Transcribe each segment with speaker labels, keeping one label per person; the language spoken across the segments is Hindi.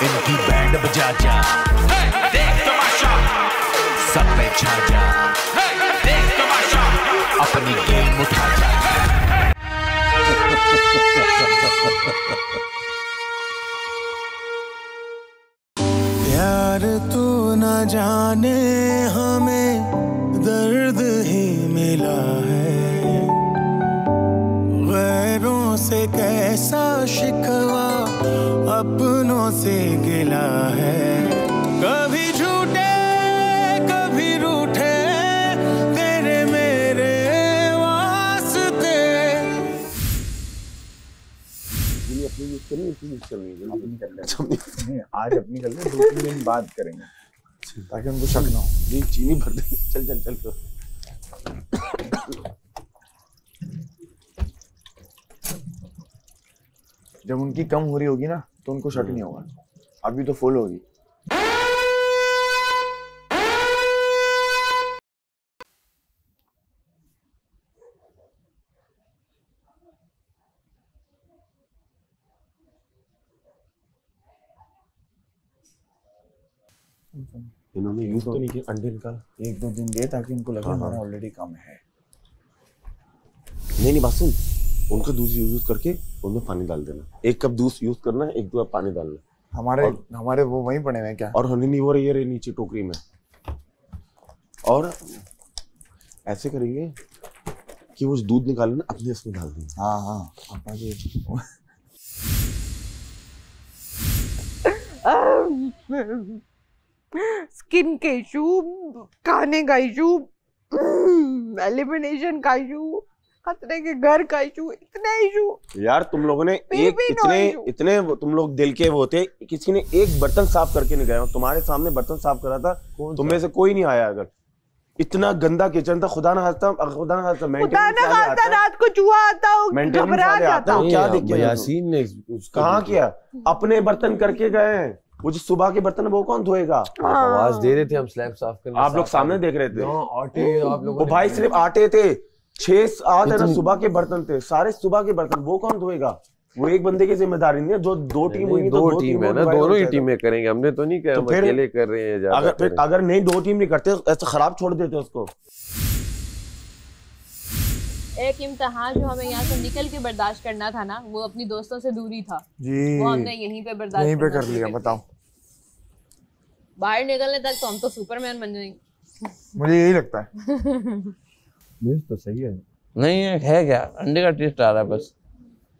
Speaker 1: इनकी बैंड बजा जा, देख तमाशा, सब पे छा जा, देख तमाशा, अपनी गेम उठा जा।
Speaker 2: प्यार तू न जाने हमें दर्द ही मिला है, गैरों से कैसा शिकवा अपनों से गिला है। कभी झूठे कभी रूठे तेरे मेरे वास्ते।
Speaker 3: अपनी यूज करनी
Speaker 4: आज अपनी कर ले, 2-3 दिन बाद करेंगे ताकि उनको शक ना हो।
Speaker 3: नहीं चीनी भर दे, चल चल चल।
Speaker 4: जब उनकी कम हो रही होगी ना तो उनको शक नहीं होगा, अभी तो फुल होगी।
Speaker 3: इन्होंने यूज तो नहीं किया अंडे निकाल।
Speaker 4: 1-2 दिन दे ताकि उनको लगे हमारा ऑलरेडी कम है।
Speaker 3: नहीं बात सुन, उनका दूध यूज करके उनमें पानी डाल देना। 1 कप दूध यूज करना है, 1 कप पानी डालना।
Speaker 4: हमारे वो वहीं पड़े हैं क्या? और
Speaker 3: हनी नहीं हो रही है नीचे टोकरी में। और ऐसे करेंगे कि वो दूध निकाले ना अपने इसमें डाल देंगे।
Speaker 4: हाँ
Speaker 5: स्किन का इशू, खाने का इशू, एलिमिनेशन का इशू, खतरे के घर का इशू, इतने इशू।
Speaker 3: यार तुम लोगों ने इतने तुम लोग दिल के वो थे, किसी ने एक बर्तन साफ करके नहीं गया। तुम्हारे सामने बर्तन साफ करा था, तुम में से कोई नहीं आया। अगर इतना गंदा किचन था, खुदा ना खास्ता रात
Speaker 5: को चूहा आता हो, घबरा जाता हो।
Speaker 3: क्या देख के
Speaker 6: यासीन ने
Speaker 3: कहाँ किया? अपने बर्तन करके गए हैं। वो जो सुबह के बर्तन वो कौन धोएगा?
Speaker 6: आवाज दे रहे थे हम स्लैब साफ करने।
Speaker 3: आप लोग सामने देख रहे थे।
Speaker 6: आटे आप लोगों
Speaker 3: वो भाई सिर्फ आटे थे, 6-8 है ना सुबह के बर्तन थे, सारे सुबह के बर्तन। वो कौन धोएगा? वो एक बंदे की जिम्मेदारी नहीं है। जो 2 टीम हुई,
Speaker 6: 2 टीम है ना, दोनों ही टीमें करेंगे। हमने तो नहीं किया, हम अकेले कर रहे हैं।
Speaker 3: अगर नहीं 2 टीम नहीं करते ऐसा खराब छोड़ देते उसको।
Speaker 7: एक इम्तिहान जो हमें यहाँ से निकल के बर्दाश्त करना था ना, वो अपनी दोस्तों से दूरी था
Speaker 4: जी,
Speaker 7: वो हमने यहीं पे बर्दाश्त
Speaker 4: यहीं पे कर लिया। बताओ,
Speaker 7: बाहर निकलने तक तो हम तो सुपरमैन बन जाएंगे।
Speaker 4: मुझे यही लगता है।
Speaker 6: मिर्च तो सही है।
Speaker 8: नहीं है क्या, अंडे का टेस्ट आ रहा है बस।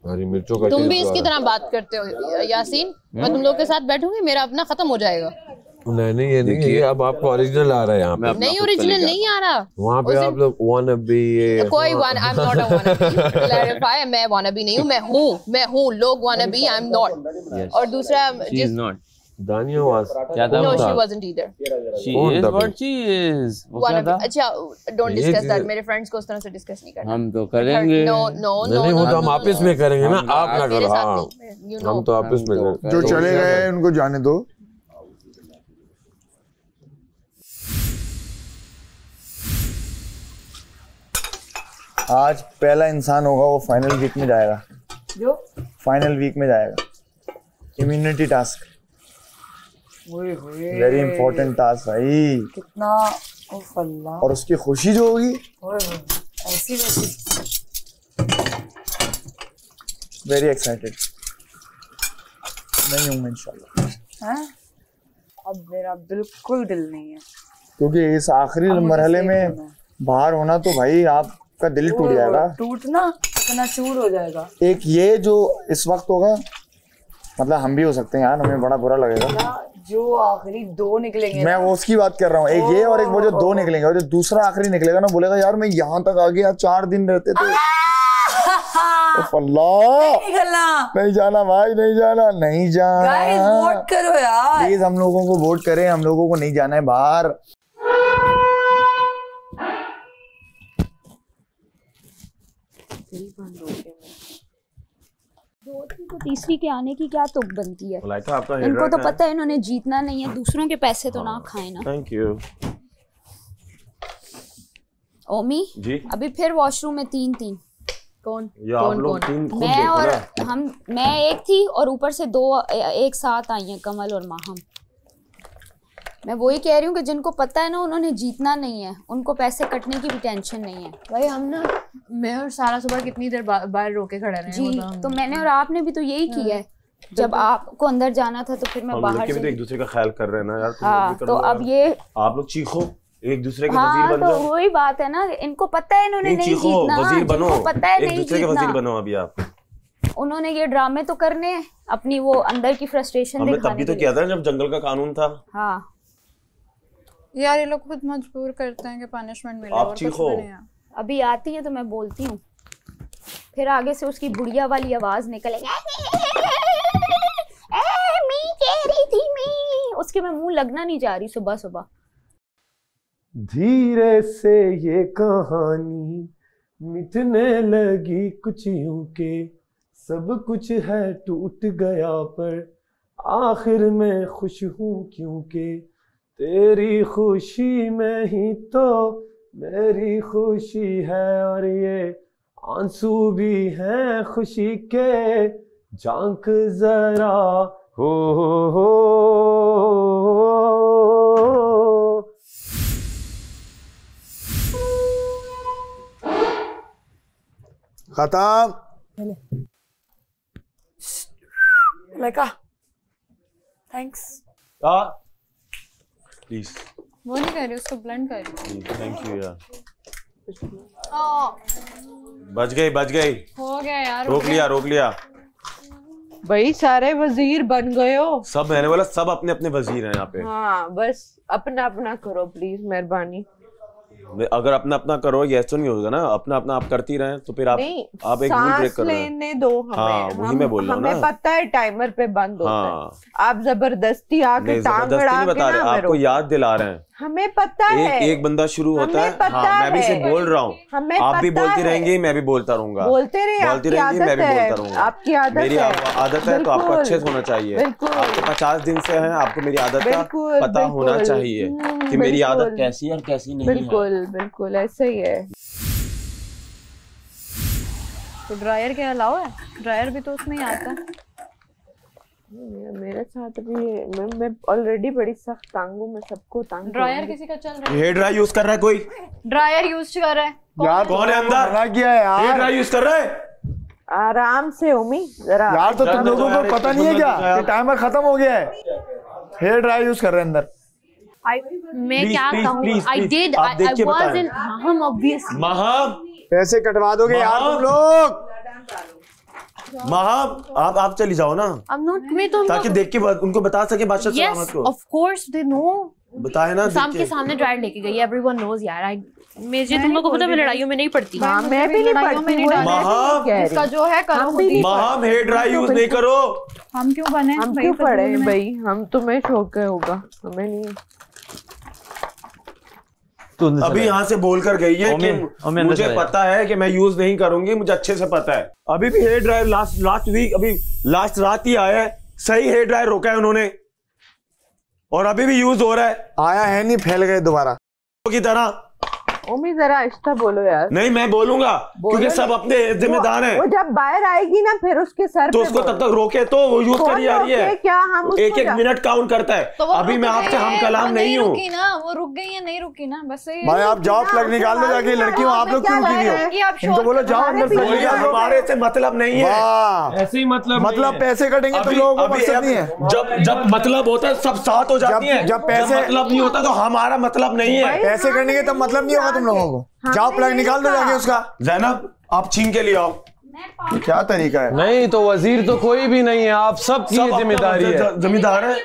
Speaker 6: हरी मिर्चों का।
Speaker 7: तुम भी इसकी तरह बात करते हो यासीन। मैं तुम लोग के साथ बैठूंगी, मेरा अपना खत्म हो जाएगा।
Speaker 6: नहीं ये नहीं है, अब आपको ओरिजिनल आ रहा है यहाँ पे।
Speaker 7: नहीं ओरिजिनल नहीं आ रहा।
Speaker 6: वहाँ पे आप लोग wanna be ये
Speaker 7: कोई आई am not a wanna be। Clarify, मैं wanna be नहीं हूँ, मैं हूँ। लोग wanna be, I am not. और दूसरा
Speaker 8: She is not.
Speaker 6: दानिया वाज
Speaker 8: क्या था?
Speaker 7: No, she wasn't either.
Speaker 8: She is what she is. वो क्या था?
Speaker 7: अच्छा, don't discuss that. मेरे फ्रेंड्स को उस तरह से डिस्कस नहीं करना।
Speaker 8: हम तो करेंगे।
Speaker 7: No,
Speaker 6: वो तो हम आपस में करेंगे ना, आप ना करो। हाँ, हम तो आपस में करेंगे।
Speaker 4: जो चले गए उनको जाने दो। आज पहला इंसान होगा वो फाइनल वीक में जाएगा।
Speaker 5: जो
Speaker 4: फाइनल वीक में जाएगा। Immunity task, very important task भाई।
Speaker 5: कितना अल्लाह।
Speaker 4: और उसकी खुशी जो होगी
Speaker 5: ऐसी वैसी।
Speaker 4: Very excited. नहीं हूँ इंशाल्लाह।
Speaker 5: अब मेरा बिल्कुल दिल नहीं है,
Speaker 4: क्योंकि इस आखिरी मरहले में बाहर होना तो भाई आपका दिल टूट जाएगा।
Speaker 5: टूटना इतना चूर हो जाएगा।
Speaker 4: एक ये जो इस वक्त होगा, मतलब हम भी हो सकते हैं यार, हमें बड़ा बुरा लगेगा।
Speaker 5: जो आखिरी 2 निकलेंगे,
Speaker 4: मैं वो उसकी बात कर रहा हूँ। एक ये और एक वो जो 2 निकलेंगे। और जो दूसरा आखिरी निकलेगा ना, बोलेगा यार मैं यहाँ तक आ गया, 4 दिन रहते थे। अल्लाह, नहीं जाना भाई, नहीं जाना, नहीं जाना।
Speaker 5: गाइस वोट करो यार,
Speaker 4: प्लीज हम लोगों को वोट करें। हम लोगों को नहीं जाना है बाहर।
Speaker 9: तो तीसरी के आने की क्या तुक बनती है?
Speaker 3: आपका
Speaker 9: इनको तो पता है इन्होंने जीतना नहीं है, दूसरों के पैसे तो ना खाए ना।
Speaker 3: Thank you.
Speaker 9: ओमी
Speaker 3: जी,
Speaker 9: अभी फिर वॉशरूम में 3-3।
Speaker 7: कौन
Speaker 3: या आप लोग तीन खुद
Speaker 9: मैं
Speaker 3: देखो
Speaker 9: और
Speaker 3: ना।
Speaker 9: मैं एक थी और ऊपर से दो एक साथ आई हैं, कमल और माहम। मैं वही कह रही हूँ कि जिनको पता है ना उन्होंने जीतना नहीं है, उनको पैसे कटने की भी टेंशन नहीं है।
Speaker 7: भाई हम ना, मैं और सारा सुबह कितनी देर बाहर रोके खड़े रहे
Speaker 9: जी, तो मैंने और आपने भी तो यही किया है। जब आपको अंदर जाना था तो फिर मैं बाहर से।
Speaker 3: तो एक दूसरे का ख्याल कर रहे हैं ना यार।
Speaker 9: हाँ, तो अब ये
Speaker 3: आप लोग चीखो, एक दूसरे के
Speaker 9: हाँ,
Speaker 3: वजीर बन जाओ।
Speaker 9: तो वही बात है ना, इनको पता है इन्होंने नहीं जीतना,
Speaker 3: वजीर बनो,
Speaker 9: जिनको पता है
Speaker 3: एक
Speaker 9: नहीं
Speaker 3: दूसरे के वजीर
Speaker 9: जीतना,
Speaker 3: बनो। अभी आप
Speaker 9: उन्होंने ये ड्रामे तो करने हैं, अपनी वो अंदर की फ्रस्ट्रेशन
Speaker 3: हमने
Speaker 9: दिखाने
Speaker 3: तब भी
Speaker 9: के
Speaker 3: तो किया था जब जंगल का कानून था।
Speaker 9: हाँ
Speaker 5: यार ये लोग खुद मजबूर करते हैं कि पनिशमेंट मिले
Speaker 3: आप
Speaker 5: और कुछ
Speaker 3: चीखो।
Speaker 5: भी नहीं है।
Speaker 9: अभी आती है तो मैं बोलती हूँ, फिर आगे से उसकी बुढ़िया वाली आवाज निकलेगी, मी कह रही थी मी, उसके मैं मुंह लगना नहीं जा रही सुबह सुबह।
Speaker 10: धीरे से ये कहानी मिटने लगी कुछ यूं के, सब कुछ है टूट गया पर आखिर में खुश हूँ क्योंकि तेरी खुशी में ही तो मेरी खुशी है, और ये आंसू भी हैं खुशी के, झांक जरा हो।
Speaker 4: खत्म।
Speaker 5: लाइका थैंक्स।
Speaker 3: प्लीज
Speaker 5: वो नहीं कर रही, उसको ब्लेंड कर रही।
Speaker 3: थैंक यू यार। बच गई
Speaker 5: हो गया यार,
Speaker 3: रोक लिया।
Speaker 11: भाई सारे वजीर बन गए हो
Speaker 3: सब, मैंने बोला सब अपने अपने वजीर हैं यहाँ पे।
Speaker 11: हाँ बस अपना अपना करो प्लीज, मेहरबानी।
Speaker 3: अगर अपना अपना करो ये तो नहीं होगा ना, अपना अपना आप करती रहें तो फिर आप एक रूल ब्रेक कर रहे हैं।
Speaker 11: लेने दो हमें।
Speaker 3: हाँ, वही मैं बोल रहा हूँ ना।
Speaker 11: हमें पता है टाइमर पे बंद होता है, आप जबरदस्ती आके टांग
Speaker 3: जबरदस्ती
Speaker 11: अड़ा
Speaker 3: नहीं
Speaker 11: के
Speaker 3: बता रहे,
Speaker 11: ना
Speaker 3: आपको याद दिला रहे हैं।
Speaker 11: हमें पता है
Speaker 3: एक बंदा शुरू होता है। हाँ, मैं भी सिर्फ बोल रहा हूँ, आप भी बोलती रहेंगी, मैं भी बोलता रहूंगा।
Speaker 11: बोलते रहे,
Speaker 3: बोलती रहेंगी, मैं भी बोलता रहूंगा।
Speaker 11: आपकी आदत
Speaker 3: मेरी आदत है तो आपको अच्छे से होना चाहिए। आपको 50 दिन से है, आपको मेरी आदत का पता होना चाहिए कि मेरी आदत कैसी है और कैसी नहीं है।
Speaker 11: बिल्कुल ऐसे ही है।
Speaker 5: तो ड्रायर के अलावा है, ड्रायर भी तो उसमें ही आता है।
Speaker 11: मेरे साथ भी मैं ऑलरेडी बड़ी सख्त तंग हूँ, मैं सबको तंग।
Speaker 5: ड्रायर किसी का चल रहा है?
Speaker 3: हेयर ड्राई यूज कर रहा है कोई?
Speaker 5: ड्रायर यूज कर रहा है
Speaker 4: यार,
Speaker 3: कौन है अंदर?
Speaker 4: मना किया है यार।
Speaker 3: हेयर ड्राई यूज कर रहा है?
Speaker 11: आराम से उमी जरा
Speaker 4: यार, तो तुम लोगों को पता नहीं है क्या कि टाइमर खत्म हो गया है? हेयर ड्राई यूज कर रहे हैं अंदर।
Speaker 5: मैं क्या कहूँ, I did, I was in Maham obviously.
Speaker 3: Maham
Speaker 4: पैसे कटवा दोगे यार तुम लोग?
Speaker 3: माहम आप चली जाओ ना, ताकि देख के उनको बता सके बादशाह सलामत को।
Speaker 5: ऑफ कोर्स दे नो,
Speaker 3: बताए ना
Speaker 5: शाम के सामने ड्रायर लेके गई, एवरीवन नोज यार। मुझे तुम लोगों को पता है, मैं लड़ाइयों में नहीं पड़ती।
Speaker 11: मैं भी नहीं पड़ती।
Speaker 3: माहम
Speaker 5: इसका जो है करो।
Speaker 3: माहम हेयर ड्राई यूज नहीं करो।
Speaker 5: हम क्यों बने,
Speaker 11: हम क्यों पड़े भाई? हम तुम्हें शौक है होगा, हमें नहीं।
Speaker 3: अभी यहाँ से बोल कर गई है कि मुझे पता है कि मैं यूज नहीं करूंगी, मुझे अच्छे से पता है। अभी भी हेयर ड्रायर लास्ट वीक, अभी लास्ट रात ही आया है, सही हेयर ड्रायर रोका है उन्होंने और अभी भी यूज हो रहा है।
Speaker 4: आया है नहीं, फैल गए दोबारा
Speaker 3: की तरह।
Speaker 11: ओमी जरा आहिस्ता बोलो यार।
Speaker 3: नहीं मैं बोलूंगा क्योंकि सब अपने जिम्मेदार हैं।
Speaker 11: वो जब बाहर आएगी ना फिर उसके सर
Speaker 3: तो उसको तब तक रोके तो वो यूज करी जा रही है।
Speaker 11: क्या हम
Speaker 3: एक मिनट काउंट करता है।
Speaker 5: तो
Speaker 3: अभी मैं आपसे हम कलाम नहीं हूँ।
Speaker 5: वो रुक गई है, नहीं रुकी ना, बस
Speaker 4: भाई आप जाओ, प्लग निकाल दो जाके। लड़की हो आप लोग, क्यों रुकी हो? इनको बोलो जाओ अंदर।
Speaker 3: हमारे से मतलब नहीं है,
Speaker 10: ऐसे ही
Speaker 4: मतलब पैसे कटेंगे तो लोगों को मकसद नहीं है।
Speaker 3: जब मतलब होता है सब साथ हो जाती है।
Speaker 4: जब पैसे
Speaker 3: मतलब नहीं होता तो हमारा मतलब नहीं है।
Speaker 4: पैसे करने के तब मतलब नहीं होगा तुम लोगों को। जाओ प्लग निकाल दो जाके उसका।
Speaker 3: ज़ैनब आप छीन के ले आओ।
Speaker 4: क्या तरीका है?
Speaker 6: नहीं तो वजीर तो कोई भी नहीं है, आप सबकी जिम्मेदारी है।
Speaker 3: जिम्मेदार है,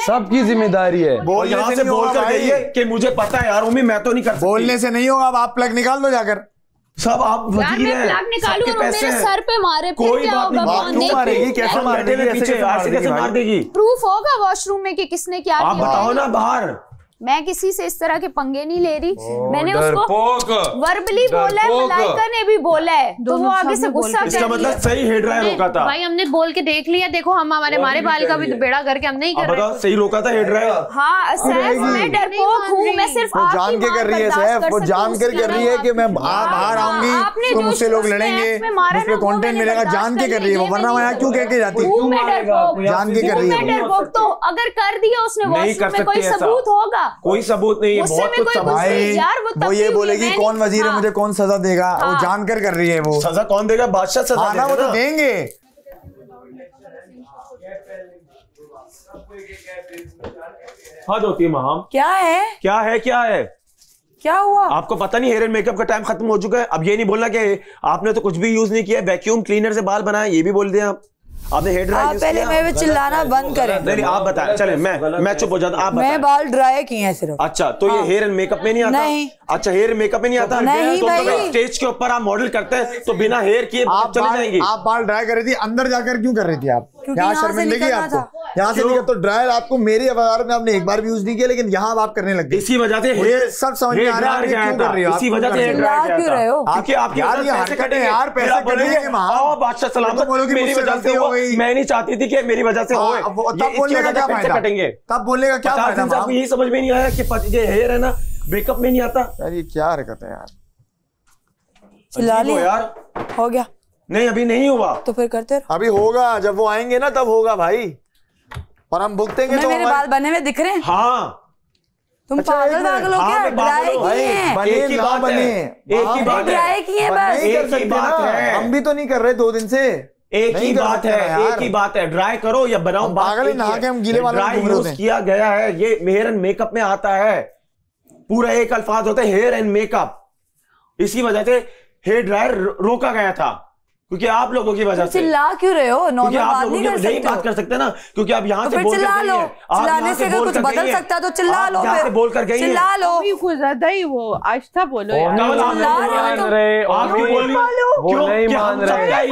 Speaker 6: सबकी जिम्मेदारी है।
Speaker 3: बोल यहाँ से बोल कर गई है कि मुझे पता है यार उम्मी, मैं तो नहीं कर सकती।
Speaker 4: बोलने से नहीं होगा, अब आप प्लग निकाल दो जाकर।
Speaker 3: सब आप वजीर हैं,
Speaker 9: सबके पैसे मेरे सर पे मारे,
Speaker 3: कोई बात नहीं।
Speaker 4: मारेगी कैसे? मारेगी
Speaker 3: पीछे कैसे मार देगी?
Speaker 9: प्रूफ होगा वॉशरूम में कि किसने क्या
Speaker 3: किया। आप बताओ ना बाहर।
Speaker 9: मैं किसी से इस तरह के पंगे नहीं ले रही। मैंने उसको वर्बली बोला है, मलाइका ने भी बोला है, तो वो आगे से गुस्सा कर
Speaker 3: इसका मतलब सही हेड ड्रायर रोका था
Speaker 5: भाई, हमने बोल के देख लिया। देखो हम हमारे बाल का भी बेड़ा करके हम नहीं कर रहे।
Speaker 3: सही रोका था हेड ड्रायर।
Speaker 9: हाँ सैफ, मैं डरपोक हूँ, मैं सिर्फ
Speaker 4: जान के कर रही है सैफ, वो जान कर रही है कि मैं बाहर आऊंगी तो मुझसे लोग लड़ेंगे, मुझ पे कंटेंट मिलेगा, जान के कर रही है वो, वरना मैं क्यों कह के जाती, जान के कर रही है।
Speaker 9: तो अगर कर दिया उसने वॉशरूम में, कोई सबूत होगा?
Speaker 3: कोई सबूत नहीं है, बहुत कुछ
Speaker 4: भाई। वो ये बोलेगी कौन वजीर है, मुझे कौन सजा देगा, वो जानकर कर रही है। वो
Speaker 3: सजा कौन देगा? बादशाह सजा देगा,
Speaker 4: वो तो देंगे।
Speaker 3: हद होती है महाम।
Speaker 11: क्या है
Speaker 3: क्या हुआ? आपको पता नहीं हेयर एंड मेकअप का टाइम खत्म हो चुका है। अब ये नहीं बोलना कि आपने तो कुछ भी यूज नहीं किया, वैक्यूम क्लीनर से बाल बनाए, ये भी बोल दिया आपने। हेयर ड्राई यूज
Speaker 11: पहले मेरे पे चिल्लाना बंद करें।
Speaker 3: नहीं आप बताएं, चले मैं चुप हो जाता, आप बताएं।
Speaker 11: मैं बाल ड्राई किए हैं सिर्फ।
Speaker 3: अच्छा, तो ये हेयर एंड मेकअप में नहीं आता?
Speaker 11: नहीं।
Speaker 3: अच्छा, हेयर मेकअप में नहीं आता?
Speaker 11: नहीं
Speaker 3: तो
Speaker 11: भाई।
Speaker 3: स्टेज के ऊपर आप मॉडल करते हैं तो बिना हेयर किए आप चले जाएंगे।
Speaker 4: आप बाल ड्राई कर रही थी, अंदर जाकर क्यों कर रही थी आप? यहाँ शर्मिंदगी आपको, यहाँ से निकल तो ड्रायर आपको मेरे अवतार में आपने एक बार भी यूज नहीं किया, लेकिन यहाँ आप करने लग गए।
Speaker 3: इसी वजह से हेयर
Speaker 4: सब समझ में आ रहा है क्यों कर रही हो,
Speaker 3: इसी वजह से हेयर ड्राई
Speaker 11: क्यों रहे हो?
Speaker 3: क्योंकि आपकी
Speaker 4: पैसे कटे यार, पैसे कटेंगे।
Speaker 3: बादशाह सलामत, मेरी वजह से हो गई। मैं नहीं चाहती थी कि मेरी वजह से होए,
Speaker 4: तब बोलने का क्या फायदा?
Speaker 3: कटेंगे
Speaker 4: तब बोलने का क्या फायदा?
Speaker 3: आपको यही समझ में नहीं आया कि ये हेयर है ना मेकअप में नहीं आता?
Speaker 4: यार ये क्या हरकत है यार,
Speaker 11: चिल्ला लिया
Speaker 3: यार।
Speaker 11: हो गया?
Speaker 3: नहीं अभी नहीं हुआ,
Speaker 11: तो फिर करते रहो।
Speaker 4: अभी होगा, जब वो आएंगे ना तब होगा भाई, और हम भुगतेंगे। तो
Speaker 11: मेरे बाल बने हुए दिख रहे हैं?
Speaker 3: हाँ।
Speaker 11: तुम पागल हो क्या? ड्राई किए हैं,
Speaker 3: एक ही बात है, एक ही बात है,
Speaker 11: ड्राई किए बस,
Speaker 3: एक ही बात है।
Speaker 4: हम भी तो नहीं कर रहे 2 दिन से,
Speaker 3: एक ही बात है, एक ही बात है। ड्राई करो या बनाओ,
Speaker 4: पागल ही नहा के हम गीले वाले
Speaker 3: ड्राई यूज किया गया है, ये हेयर एंड मेकअप में आता है। पूरा एक अल्फाज होता है हेयर एंड मेकअप, इसी वजह से हेयर ड्रायर रोका गया था, क्योंकि आप लोगों की वजह से।
Speaker 11: चिल्ला क्यों रहे हो? नॉर्मल बात
Speaker 3: नहीं बात कर सकते ना, क्योंकि आप यहाँ से बोल
Speaker 11: चिल्ला लो। चिल्लाने से अगर कुछ बदल सकता तो चिल्ला लो,
Speaker 3: फिर बोल कर गई,
Speaker 11: चिल्ला लो।
Speaker 7: कुछ ज्यादा ही वो आस्था बोलो यार।
Speaker 6: आप नहीं मान रहे, वो नहीं मान रहे,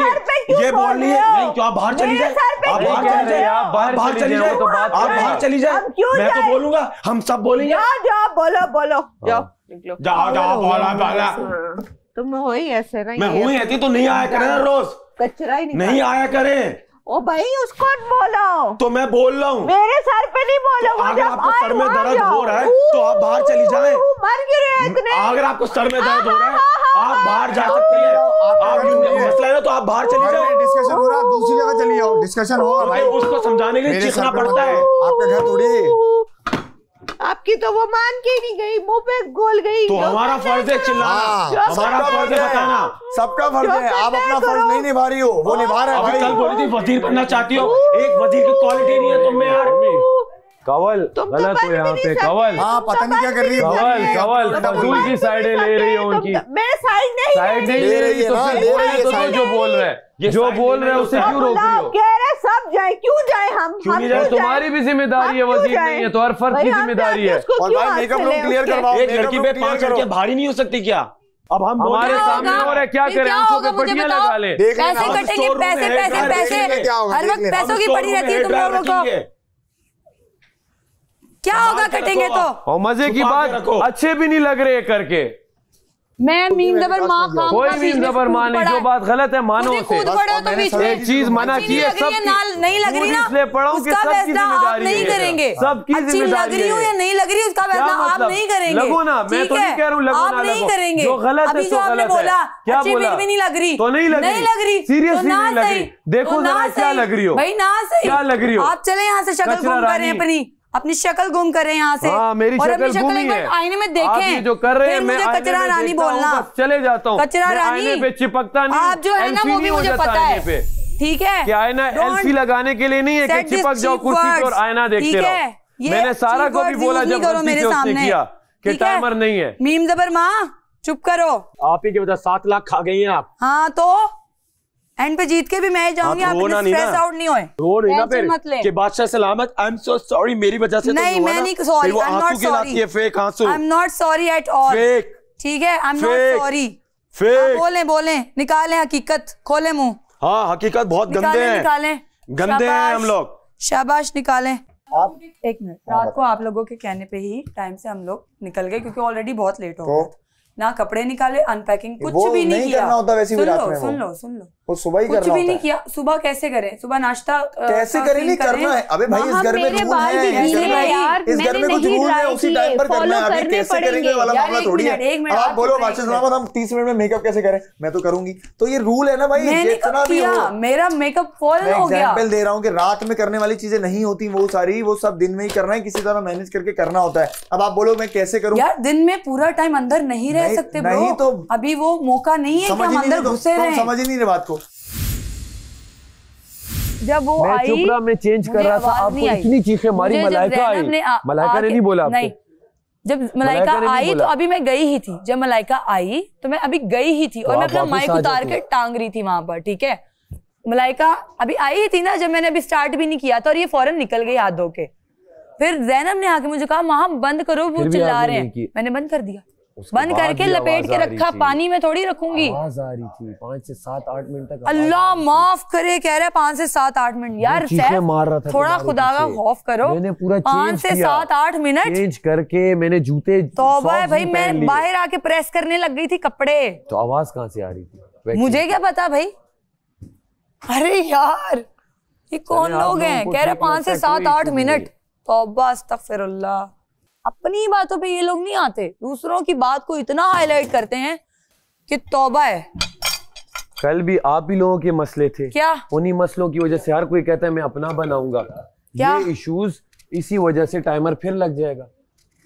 Speaker 3: ये बोल रही है नहीं, क्यों आप बाहर चली जाए, आप बाहर चली जाए, आप बाहर चली जाए, आप बाहर चली जाए, मैं तो बोलूंगा, हम सब बोलेंगे।
Speaker 7: जाओ बोलो जाओ निकलो,
Speaker 3: जाओ बोला।
Speaker 7: तुम हो ही ऐसे ना,
Speaker 3: मैं हूँ ही ऐसी तो नहीं आया करें ना रोज,
Speaker 7: कचरा ही
Speaker 3: नहीं आया करें।
Speaker 7: ओ भाई उसको बोलो,
Speaker 3: तो मैं बोल रहा हूँ,
Speaker 7: मेरे सर पे नहीं बोलो।
Speaker 3: तो अगर आपको सर में दर्द हो रहा है तो आप बाहर चली जाएं।
Speaker 7: मर क्यों रहे इतने?
Speaker 3: अगर आपको सर में दर्द हो रहा है आप बाहर जा सकती है, आप मसला है ना तो आप बाहर चली जाए।
Speaker 4: डिस्कशन हो रहा है, दूसरी जगह चली जाओ, डिस्कशन होगा भाई।
Speaker 3: उसको समझाने के लिए चीखना पड़ता है।
Speaker 4: आपका घर थोड़ी,
Speaker 7: आपकी तो वो मान के नहीं गई, मुंह पे गोल गई।
Speaker 3: तो हमारा फर्ज है चिल्लाना, हमारा फर्ज है बताना,
Speaker 4: सबका फर्ज है। आप अपना फर्ज नहीं निभा रही हो, वो निभा रहा है भाई।
Speaker 3: कल बोली थी वजीर बनना चाहती हो, एक वजीर की क्वालिटी नहीं है तुम में यार।
Speaker 6: कवल गलत हो यहाँ पे, कवल।
Speaker 4: हाँ पता नहीं क्या कर रही है
Speaker 6: कवल फजूल की साइडें ले रही है उनकी।
Speaker 7: मैं साइड नहीं
Speaker 6: ले रही, तो फिर जो बोल रहे हैं, जो बोल रहे हैं उससे क्यों रोक रही हो?
Speaker 7: कह रहे सब जाए, क्यों जाए? हम
Speaker 6: तुम्हारी भी जिम्मेदारी है, वजीर नहीं है तो हर फर्द की जिम्मेदारी है।
Speaker 4: और भाई मेकअप रूम क्लियर करवाओ।
Speaker 3: एक लड़की पे 5 लड़कियां भारी नहीं हो सकती क्या? अब हम
Speaker 6: हमारे सामने हो रहा है, क्या करें? आंखों पे पट्टियां लगा ले।
Speaker 9: पैसे कटेंगे, पैसे हर वक्त पैसों की पड़ी रहती है तुम लोगों को। क्या होगा कटेंगे तो?
Speaker 6: और मजे की बात, अच्छे भी नहीं लग रहे करके।
Speaker 9: मैं मीम दबर माँ खाम
Speaker 6: कोई मीम दबर माँ नहीं, जो बात गलत है मानो से। एक चीज मना की है, सब
Speaker 9: नहीं लग रही ना, उसका फैसला आप नहीं करेंगे।
Speaker 6: सबकी
Speaker 9: जिम्मेदारी लग रही हो या नहीं लग रही उसका फैसला आप नहीं करेंगे।
Speaker 6: लगो ना, मैं तो नहीं कह रहा हूँ लगो ना,
Speaker 9: आप नहीं करेंगे।
Speaker 6: जो गलत है तो गलत है। क्या बोला?
Speaker 9: नहीं लग रही
Speaker 6: तो नहीं लग रही, सीरियसली नहीं लग रही। देखो ना क्या लग रही हो
Speaker 9: भाई, ना सही
Speaker 6: क्या लग रही हो।
Speaker 9: आप चले यहाँ से, शक्ल गुम करें अपनी शक्ल गुम करें यहाँ से।
Speaker 6: हाँ, मेरी शक्ल गुम ही है।
Speaker 9: आईने में देखें,
Speaker 6: आप ये जो कर रहे हैं, मैं
Speaker 9: कचरा रानी बोलना,
Speaker 6: चले जाता हूँ।
Speaker 9: कचरा रानी
Speaker 6: आईने पे चिपकता नहीं,
Speaker 9: आप जो है ना वो भी मुझे पता है, ठीक है?
Speaker 6: क्या आईना एलसी लगाने के लिए नहीं है कि चिपक जाओ कुर्सी पे और आईना देखते रहो। मैंने सारा को भी बोला जब गलती से उसने किया कि टाइमर नहीं है।
Speaker 9: मीम जबर माँ चुप करो,
Speaker 3: आप ही की वजह 7 लाख खा गई हैं आप।
Speaker 9: हाँ तो एंड पे जीत के भी मैं जाऊंगी, आप स्ट्रेस आउट नहीं होए।
Speaker 3: रो नहीं ना फिर कि बादशाह सलामत, आई एम सो सॉरी, मेरी वजह से
Speaker 9: नहीं, मैं नहीं sorry, I am not sorry,
Speaker 3: fake आंसू,
Speaker 9: I am not sorry at all,
Speaker 3: fake,
Speaker 9: ठीक है? I am not sorry,
Speaker 3: fake.
Speaker 9: बोले निकालें हकीकत, खोले मुंह।
Speaker 3: हाँ हकीकत बहुत गंदे हैं,
Speaker 9: निकालें,
Speaker 3: गंदे हैं हम लोग।
Speaker 9: शाबाश निकालें।
Speaker 4: आप
Speaker 12: एक मिनट, रात को आप लोगों के कहने पे ही टाइम से हम लोग निकल गए क्योंकि ऑलरेडी बहुत लेट हो गया। ना कपड़े निकाले, अनपैकिंग कुछ भी नहीं किया।
Speaker 4: करना होता वैसे भी रात में।
Speaker 12: सुन लो
Speaker 4: वो सुबह ही करना होता है।
Speaker 12: कुछ भी नहीं किया। सुबह कैसे करें? सुबह नाश्ता
Speaker 4: कैसे करें? नहीं करना है। अबे भाई इस घर में रूल है, इस घर में कुछ रूल है, उसी टाइम पर करना है। अभी कैसे करेंगे वाला मामला थोड़ी है। आप बोलो बादशाह सलामत हम 30 मिनट में मेकअप कैसे करें? मैं तो करूंगी। तो ये रूल है ना भाई, जितना भी हो।
Speaker 12: मेरा मेकअप फॉलो हो गया।
Speaker 4: एग्जांपल दे रहा हूँ कि रात में करने वाली चीजें नहीं होती वो सारी, वो सब दिन में ही करना है, किसी तरह मैनेज करके करना होता है। अब आप बोलो मैं कैसे करूँ?
Speaker 12: यार दिन में पूरा टाइम अंदर नहीं रह सकते ब्रो। तो अभी वो मौका नहीं है कि हम अंदर घुसे रहें।
Speaker 4: समझ ही नहीं रहे बात को।
Speaker 12: जब वो आई,
Speaker 6: चुपड़ा में चेंज कर रहा था, आपको इतनी चीखें मारी, मलाइका आई। मलाइका ने नहीं बोला आपको?
Speaker 12: नहीं, जब मलाइका आई तो अभी मैं गई ही थी। जब मलाइका आई तो मैं अभी गई ही थी और मैं अपना माइक उतार के टांग रही थी वहां पर। ठीक है, मलाइका अभी आई ही थी ना, जब मैंने अभी स्टार्ट भी नहीं किया था और ये फौरन निकल गई हाथ धो के। फिर जैनब ने आके मुझे कहा वहां बंद करो, वो चिल्ला रहे हैं। मैंने बंद कर दिया, बंद करके लपेट के रखा। पानी में थोड़ी रखूंगी।
Speaker 6: आवाज आ रही थी 5 से 7-8 मिनट तक।
Speaker 12: अल्लाह माफ करे, कह रहा है 5 से 7-8 मिनट। यार थोड़ा खुदा का खौफ करो।
Speaker 6: मैंने पूरा
Speaker 12: 5 से 7-8 मिनट
Speaker 6: चेंज करके मैंने जूते
Speaker 12: तौबा है भाई, मैं बाहर आके प्रेस करने लग गई थी कपड़े।
Speaker 6: तो आवाज कहाँ से आ रही थी?
Speaker 12: मुझे क्या पता भाई। अरे यार ये कौन लोग हैं? कह रहे 5 से 7-8 मिनट। तौबा अस्तगफिरुल्लाह। अपनी बातों पे ये लोग नहीं आते, दूसरों की बात को इतना हाईलाइट करते हैं कि तौबा है।
Speaker 6: कल भी आप ही लोगों के मसले थे।
Speaker 12: क्या?
Speaker 6: उन्हीं मसलों की वजह से हर कोई कहता है मैं अपना बनाऊंगा।
Speaker 12: क्या?
Speaker 6: ये इश्यूज इसी वजह से टाइमर फिर लग जाएगा।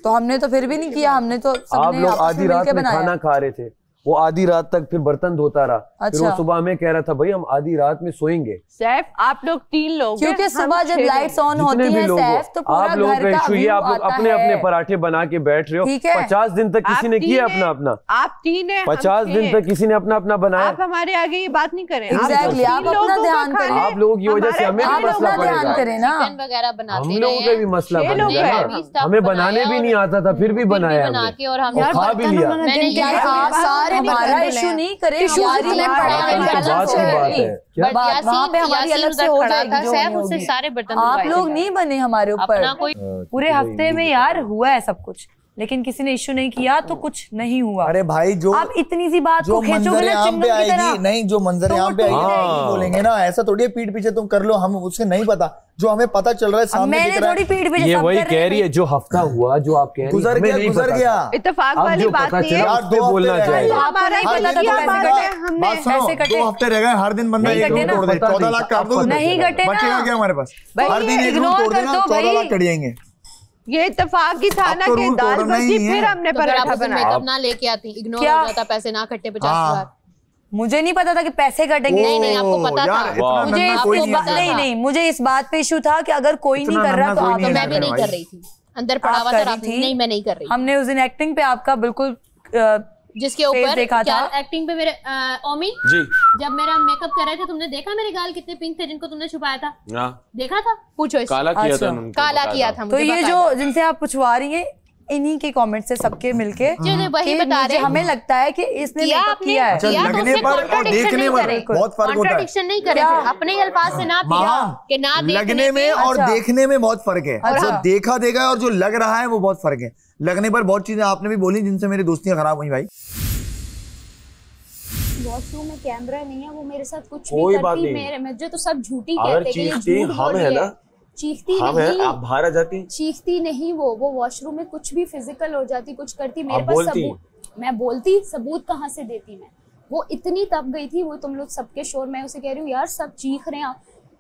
Speaker 12: तो हमने तो फिर भी नहीं किया। हमने तो
Speaker 6: आप लोग आधी रात में खाना खा रहे थे, वो आधी रात तक फिर बर्तन धोता रहा।
Speaker 12: अच्छा।
Speaker 6: फिर वो सुबह में कह रहा था भाई हम आधी रात में सोएंगे।
Speaker 11: सैफ आप लोग 3 लोग,
Speaker 12: क्योंकि सुबह जब लाइट्स ऑन होती हैं सैफ तो पूरा
Speaker 6: आप लोगों
Speaker 12: घर
Speaker 6: का
Speaker 12: का
Speaker 6: इशू ये, आप लोग अपने अपने पराठे बना के बैठ रहे हो। 50 दिन तक किसी ने किया अपना अपना?
Speaker 11: आप 3 हैं,
Speaker 6: 50 दिन तक किसी ने अपना अपना बनाया।
Speaker 11: आप हमारे आगे ये बात नहीं करें।
Speaker 12: एग्जैक्टली, आप अपना ध्यान करें।
Speaker 6: आप लोगों की वजह से हमें भी मसला पड़ेगा। हम लोगों का भी मसला बन गया। हमें बनाने भी नहीं आता था, फिर भी बनाया खा भी लिया।
Speaker 12: नहीं करे
Speaker 7: सारे बर्तन
Speaker 12: आप लोग नहीं बने हमारे ऊपर। पूरे हफ्ते में यार हुआ है सब कुछ, लेकिन किसी ने इश्यू नहीं किया तो कुछ नहीं हुआ।
Speaker 4: अरे भाई जो
Speaker 12: आप इतनी सी बात को खींचोगे ना चिंगम की तरह।
Speaker 4: नहीं, जो मंजर यहाँ पे आएगी बोलेंगे ना, ऐसा थोड़ी है पीठ पीछे तुम कर लो, हम उससे नहीं पता। जो हमें पता चल रहा है सामने दिख रहा है।
Speaker 6: ये वही कह रही है जो हफ्ता हुआ, जो आप कह रही है
Speaker 4: गुजर गया।
Speaker 11: इत्तेफाक वाली बात नहीं है।
Speaker 6: यार 2 बोलना चाहिए।
Speaker 4: 2 हफ्ते रह गए, हर दिन बंदा एक नोट तोड़ दे, 14 लाख काट दो,
Speaker 12: नहीं घटे
Speaker 4: बचेगा क्या हमारे पास? हर दिन एक नोट तोड़ देना, 14 लाख कट जाएंगे।
Speaker 11: ये इत्तेफाक की था ना कि दाल बची, फिर हमने पराठा बनाया।
Speaker 7: मेकअप ना लेके आती, इग्नोर हो जाता, पैसे ना कटे 50,000।
Speaker 12: मुझे नहीं पता था कि पैसे कटेंगे।
Speaker 7: नहीं आपको पता था।
Speaker 12: मुझे मुझे इस बात पे इशू था कि अगर कोई नहीं कर रहा तो
Speaker 7: मैं भी नहीं कर रही थी, अंदर पड़ा हुआ था। नहीं मैं नहीं कर रही।
Speaker 12: हमने उस दिन एक्टिंग पे आपका बिल्कुल
Speaker 7: जिसके ऊपर
Speaker 12: देखा था
Speaker 7: एक्टिंग पे मेरे ओमी
Speaker 3: जी,
Speaker 7: जब मेरा मेकअप कर रहे थे, तुमने देखा मेरे गाल कितने पिंक थे जिनको तुमने छुपाया था? देखा था? पूछो इससे।
Speaker 3: काला किया था,
Speaker 7: काला किया था।
Speaker 12: तो ये जो जिनसे आप पूछवा रही हैं, इन्हीं के कमेंट से सबके मिलके
Speaker 7: वही बता रहे,
Speaker 12: हमें लगता है कि इसने मेकअप किया है।
Speaker 4: लगने पर और देखने में बहुत फर्क होता है।
Speaker 7: नहीं करे, अपने ही अल्फाज से ना कि ना
Speaker 4: लगने में और देखने में बहुत फर्क है। जो देखा देखा और जो लग रहा है वो बहुत फर्क है। लगने पर बहुत चीजें आपने भी बोली जिनसे मेरी दोस्तियां खराब हुई। भाई
Speaker 9: वॉशरूम में कैमरा नहीं है, वो मेरे साथ कुछ भी करती, मेरे मुझे तो सब झूठी कहते हैं।
Speaker 3: हम है ना,
Speaker 9: चीखती
Speaker 3: हम
Speaker 9: नहीं,
Speaker 3: आप बाहर आ जाती,
Speaker 9: चीखती नहीं। वो वॉशरूम में कुछ भी फिजिकल हो जाती, कुछ करती, मेरे पास सबूत, मैं बोलती, सबूत कहाँ से देती मैं? वो इतनी तब गई थी, वो तुम लोग सबके शोर, मैं उसे कह रही हूँ यार सब चीख रहे हैं,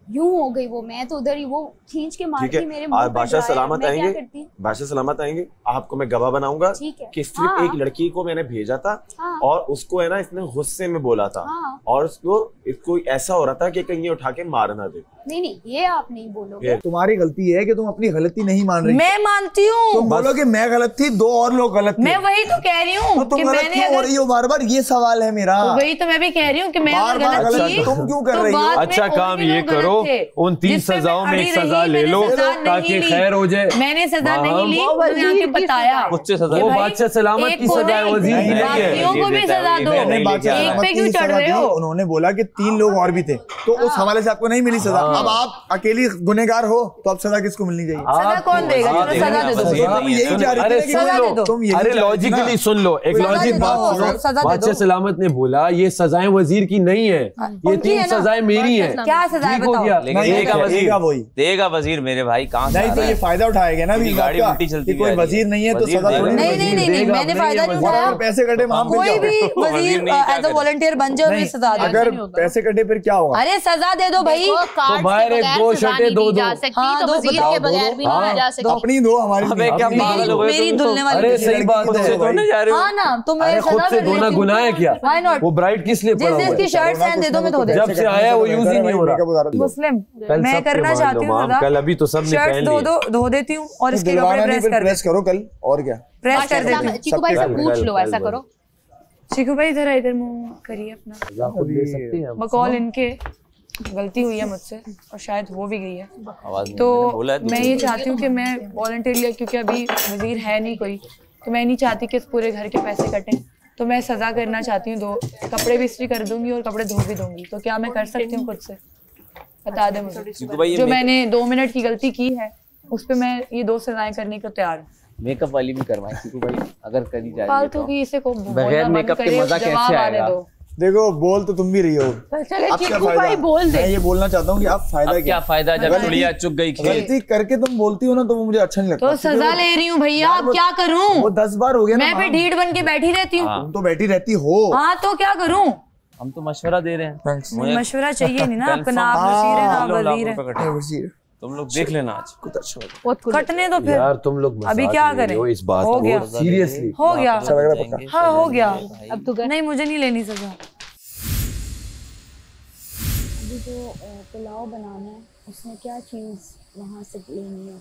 Speaker 9: यूं हो गई वो, मैं तो उधर ही वो खींच के मारती मेरे मुंह पे।
Speaker 3: बादशाह सलामत आएंगे, बादशाह सलामत आएंगे, आपको मैं गवाह बनाऊंगा कि सिर्फ एक लड़की को मैंने भेजा था और उसको है ना इसने गुस्से में बोला था और इसको ऐसा हो रहा था कि कहीं उठा के मार ना दे।
Speaker 9: नहीं ये आप नहीं बोलोगे।
Speaker 4: तुम्हारी गलती है कि तुम अपनी गलती नहीं मान रही।
Speaker 12: मैं मानती हूँ।
Speaker 4: तुम बोलो कि मैं गलत थी, 2 और लोग गलत थे।
Speaker 12: मैं वही तो कह रही हूँ
Speaker 4: कि मैंने हो रही हो बार-बार, ये सवाल है मेरा।
Speaker 12: वही तो मैं भी कह रही हूँ कि मैं गलत थी।
Speaker 4: तुम क्यों कर रही हो?
Speaker 6: अच्छा काम ये करो उन 3 सजाओं में एक सजा ले लो ताकि खैर हो जाए।
Speaker 12: मैंने सजा नहीं ली, मैंने आके बताया
Speaker 6: वो बादशाह सलामत की सजा है, वजीर की नहीं है।
Speaker 12: को भी सजा दो, एक पे क्यों चढ़ रहे हो?
Speaker 4: उन्होंने बोला कि 3 लोग और भी थे, तो उस हवाले से आपको नहीं मिली सजा। अब आप अकेली गुनहगार हो तो अब सजा किसको मिलनी चाहिए?
Speaker 12: सजा कौन देगा? सजा दे दो।
Speaker 4: यही चाह रही थी।
Speaker 6: अरे लॉजिकली सुन लो, एक लॉजिक बात, बादशाह सलामत ने बोला ये सजाएं वजीर की नहीं है, ये 3 सजाएं मेरी हैं।
Speaker 12: क्या सजाएं बताओ?
Speaker 8: देगा वजीर मेरे भाई, कहाँ
Speaker 4: नहीं तो ये फायदा उठाएगा ना भी
Speaker 8: गाड़ी उल्टी चलती है,
Speaker 4: कोई वजीर नहीं है तो सजा थोड़ी
Speaker 12: नहीं, मैंने फायदा नहीं उठाया।
Speaker 4: पैसे कटे वहाँ पे
Speaker 12: कोई भी वजीर एज अ वॉलंटियर बन जाए और सजा दे।
Speaker 4: अगर पैसे कटे फिर क्या होगा?
Speaker 12: अरे सजा दे दो भाई।
Speaker 6: तो बाहर एक 2 शर्टें 2
Speaker 4: अपनी दो हमारी
Speaker 12: मेरी धुलने वाली।
Speaker 6: अरे सही बात है।
Speaker 12: हाँ ना, तो मैं
Speaker 6: खुद से धोना गुनाह है क्या? वो ब्राइड किस लिए पड़ा हुआ है?
Speaker 12: जिसकी शर्ट है दे दो, मैं धो दे।
Speaker 6: जब से आया वो यूज ही नहीं हो रहा।
Speaker 12: मुस्लिम मैं करना चाहती हूँ,
Speaker 6: कल अभी तो सबने पहन लिया,
Speaker 12: धो देती हूँ और इसके कपड़े
Speaker 4: प्रेस करो कल, और क्या
Speaker 12: प्रेस कर देती हूँ।
Speaker 7: चीकू भाई से पूछ लो, ऐसा करो।
Speaker 12: चीकू भाई इधर मुंह करिए अपना। बकौल इनके गलती हुई है मुझसे और शायद हो भी गई है, तो मैं ये चाहती हूँ कि मैं वॉलंटियरली, क्योंकि अभी वजीर है नहीं कोई, तो मैं नहीं चाहती कि पूरे घर के पैसे कटें, तो मैं सजा करना चाहती हूँ। 2 कपड़े भी इस्त्री कर दूंगी और कपड़े धो भी दूंगी। तो क्या मैं कर सकती हूँ खुद से? बता दे मुझे। जो मैंने 2 मिनट की गलती की है उस पे मैं ये 2 सजाएं करने को तैयार हूँ।
Speaker 8: मेकअप वाली भी करवाएं चीकू भाई, अगर करी जाए
Speaker 12: फालतू की इसे को
Speaker 8: बगैर मेकअप के मजा कैसे आएगा?
Speaker 4: देखो बोल तो तुम भी रही हो,
Speaker 12: चीकू भाई बोल दे।
Speaker 4: मैं ये बोलना चाहता हूँ कि आप फायदा
Speaker 8: क्या फायदा जब चुड़िया चुग गई खेल।
Speaker 4: गलती करके तुम बोलती हो ना तो वो मुझे अच्छा नहीं लगता।
Speaker 12: तो सजा ले रही हूँ भैया, अब क्या करूँ?
Speaker 4: वो 10 बार हो गया ना।
Speaker 12: मैं पे ढीठ बन के बैठी रहती हूँ।
Speaker 4: तुम तो बैठी रहती हो।
Speaker 12: हाँ तो क्या करूँ?
Speaker 8: हम तो मशवरा दे रहे हैं।
Speaker 12: मशवरा चाहिए नहीं ना, अपना आप वजीर है ना वजीर है।
Speaker 8: तुम लोग देख लेना आज
Speaker 4: कुछ अच्छा
Speaker 12: कटने दो फिर
Speaker 6: यार, तुम लोग
Speaker 12: अभी क्या करें?
Speaker 6: इस बात
Speaker 12: हो गया,
Speaker 6: सीरियसली
Speaker 12: हो गया। हाँ हो गया, अब तो नहीं मुझे नहीं लेनी सजा।
Speaker 9: अभी जो पुलाव बनाना है उसमें क्या चीज़ वहाँ से लेनी है?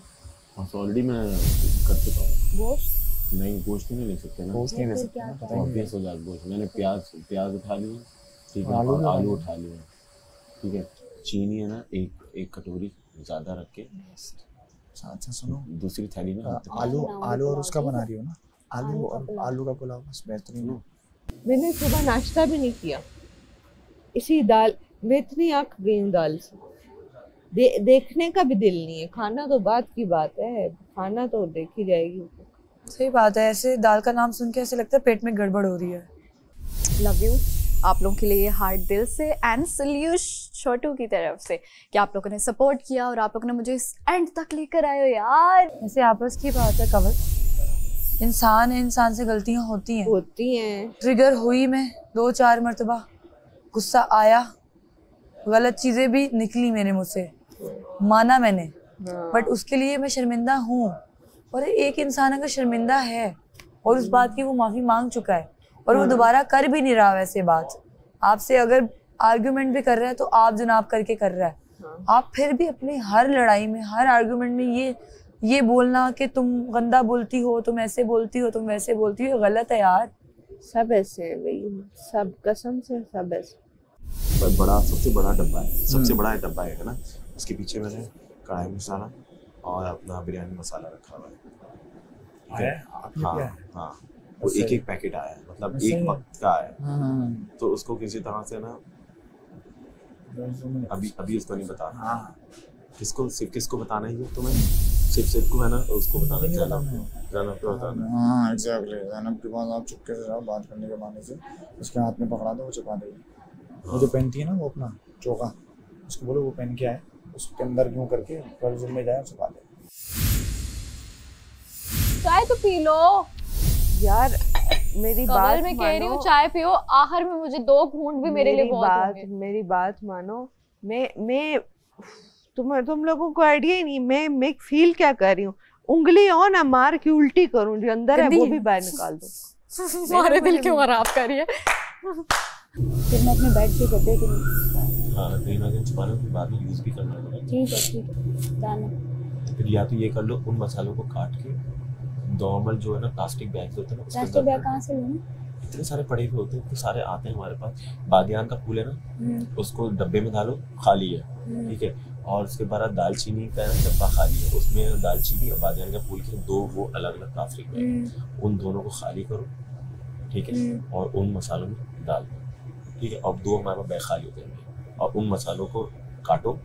Speaker 3: ऑलरेडी मैं कर चुका हूँ।
Speaker 9: गोश्त
Speaker 3: नहीं, गोश्त नहीं ले सकते ना,
Speaker 4: गोश्त नहीं ले सकते।
Speaker 3: ऑब्वियस हो जाएगा गोश्त। मैंने प्याज उठा लिया, ठीक है, आलू उठा लिया, ठीक है। चीनी है ना, एक कटोरी ज्यादा रख के।
Speaker 4: अच्छा सुनो,
Speaker 3: दूसरी थाली में
Speaker 4: आलू और उसका बना रही हो ना, आलू का पुलाव बस बेहतरीन है।
Speaker 11: मैंने सुबह नाश्ता भी नहीं किया, इसी दाल मैं इतनी आँख गई हूँ दाल से। देखने का भी दिल नहीं है, खाना तो बात की बात है, खाना तो देखी जाएगी।
Speaker 12: सही बात है, ऐसे दाल का नाम सुन के ऐसे लगता है पेट में गड़बड़ हो रही है।
Speaker 9: लव यू आप लोगों के लिए हार्ट दिल से, एंड सल्यूट छोटू की तरफ से कि आप लोगों ने सपोर्ट किया और आप लोगों ने मुझे इस एंड तक लेकर आए हो यार।
Speaker 12: ऐसे आपस की बात है कवल, इंसान है, इंसान से गलतियां होती हैं। ट्रिगर हुई मैं 2-4 मरतबा, गुस्सा आया, गलत चीजें भी निकली मेरे मुंह से, माना मैंने, बट उसके लिए मैं शर्मिंदा हूँ। और एक इंसान अगर शर्मिंदा है और उस बात की वो माफी मांग चुका है और वो दोबारा कर भी नहीं रहा वैसे बात, आपसे अगर आर्गुमेंट भी कर रहा है तो आप जनाब करके कर रहा है, आप फिर भी अपनी हर लड़ाई में, हर आर्गुमेंट में ये बोलना कि तुम गंदा बोलती हो, तुम ऐसे बोलती हो, तुम वैसे बोलती हो, गलत है यार।
Speaker 11: सब ऐसे है भाई, सब कसम से सब ऐसे।
Speaker 3: सबसे बड़ा डब्बा है, सबसे बड़ा डब्बा है ना, उसके पीछे मैंने कढ़ाई मसाला और अपना बिरयानी मसाला रखा हुआ है। हाँ, वो एक पैकेट आया है, मतलब एक वक्त का आया, तो उसको किसी तरह से ना अभी उसको नहीं बताना। किसको बताना है ये तुम्हें? सिर्फ को है ना, उसको बताना, ज़ैनब को बताना।
Speaker 4: हाँ एग्जैक्टली, ज़ैनब के पास आप चुपके से जाओ, बात करने के बहाने से उसके हाथ में पकड़ा दो, वो छुपा देगी। वो जो पहनती है ना वो अपना चोका, उसको बोलो वो पहन के आए, उसके अंदर क्यों करके कर्ज में जाए, छुपा दे।
Speaker 7: चाय तो पी लो
Speaker 11: यार, मेरी बात
Speaker 7: मैं कह रही हूँ चाय पियो, आखिर में मुझे 2 घूंट भी मेरे लिए बहुत होंगे।
Speaker 11: मेरी बात मानो, मैं तुम लोगों को आइडिया ही नहीं, मैं फील क्या कर रही हूँ। उंगली हो ना मार के उल्टी करूँ, जो अंदर है वो भी बाहर निकाल दो।
Speaker 7: हमारे दिल क्यों खराब कर रही है।
Speaker 9: फिर मैं अपने बेड पे गद्दे के लिए
Speaker 3: कहीं ना कहीं छुपाने के बाद यूज भी करना पड़ेगा।
Speaker 9: ठीक है दाना।
Speaker 3: फिर या तो ये कर लो, उन मसालों को काट के नॉर्मल जो है ना प्लास्टिक बैग होता है ना,
Speaker 9: प्लास्टिक बैग कहाँ से लूँ?
Speaker 3: इतने सारे पड़े हुए होते हैं, तो सारे आते हैं हमारे पास। बादियान का फूल है ना, उसको डब्बे में डालो, खाली है, ठीक है। और उसके बाद दालचीनी का ना डब्बा खाली है, उसमें दालचीनी और बादियान का फूल के 2 वो अलग अलग काफरी है, उन दोनों को खाली करो, ठीक है, और उन मसालों में डाल दो, ठीक है। अब 2 हमारे पास बैग खाली होते हैं, और उन मसालों को काटो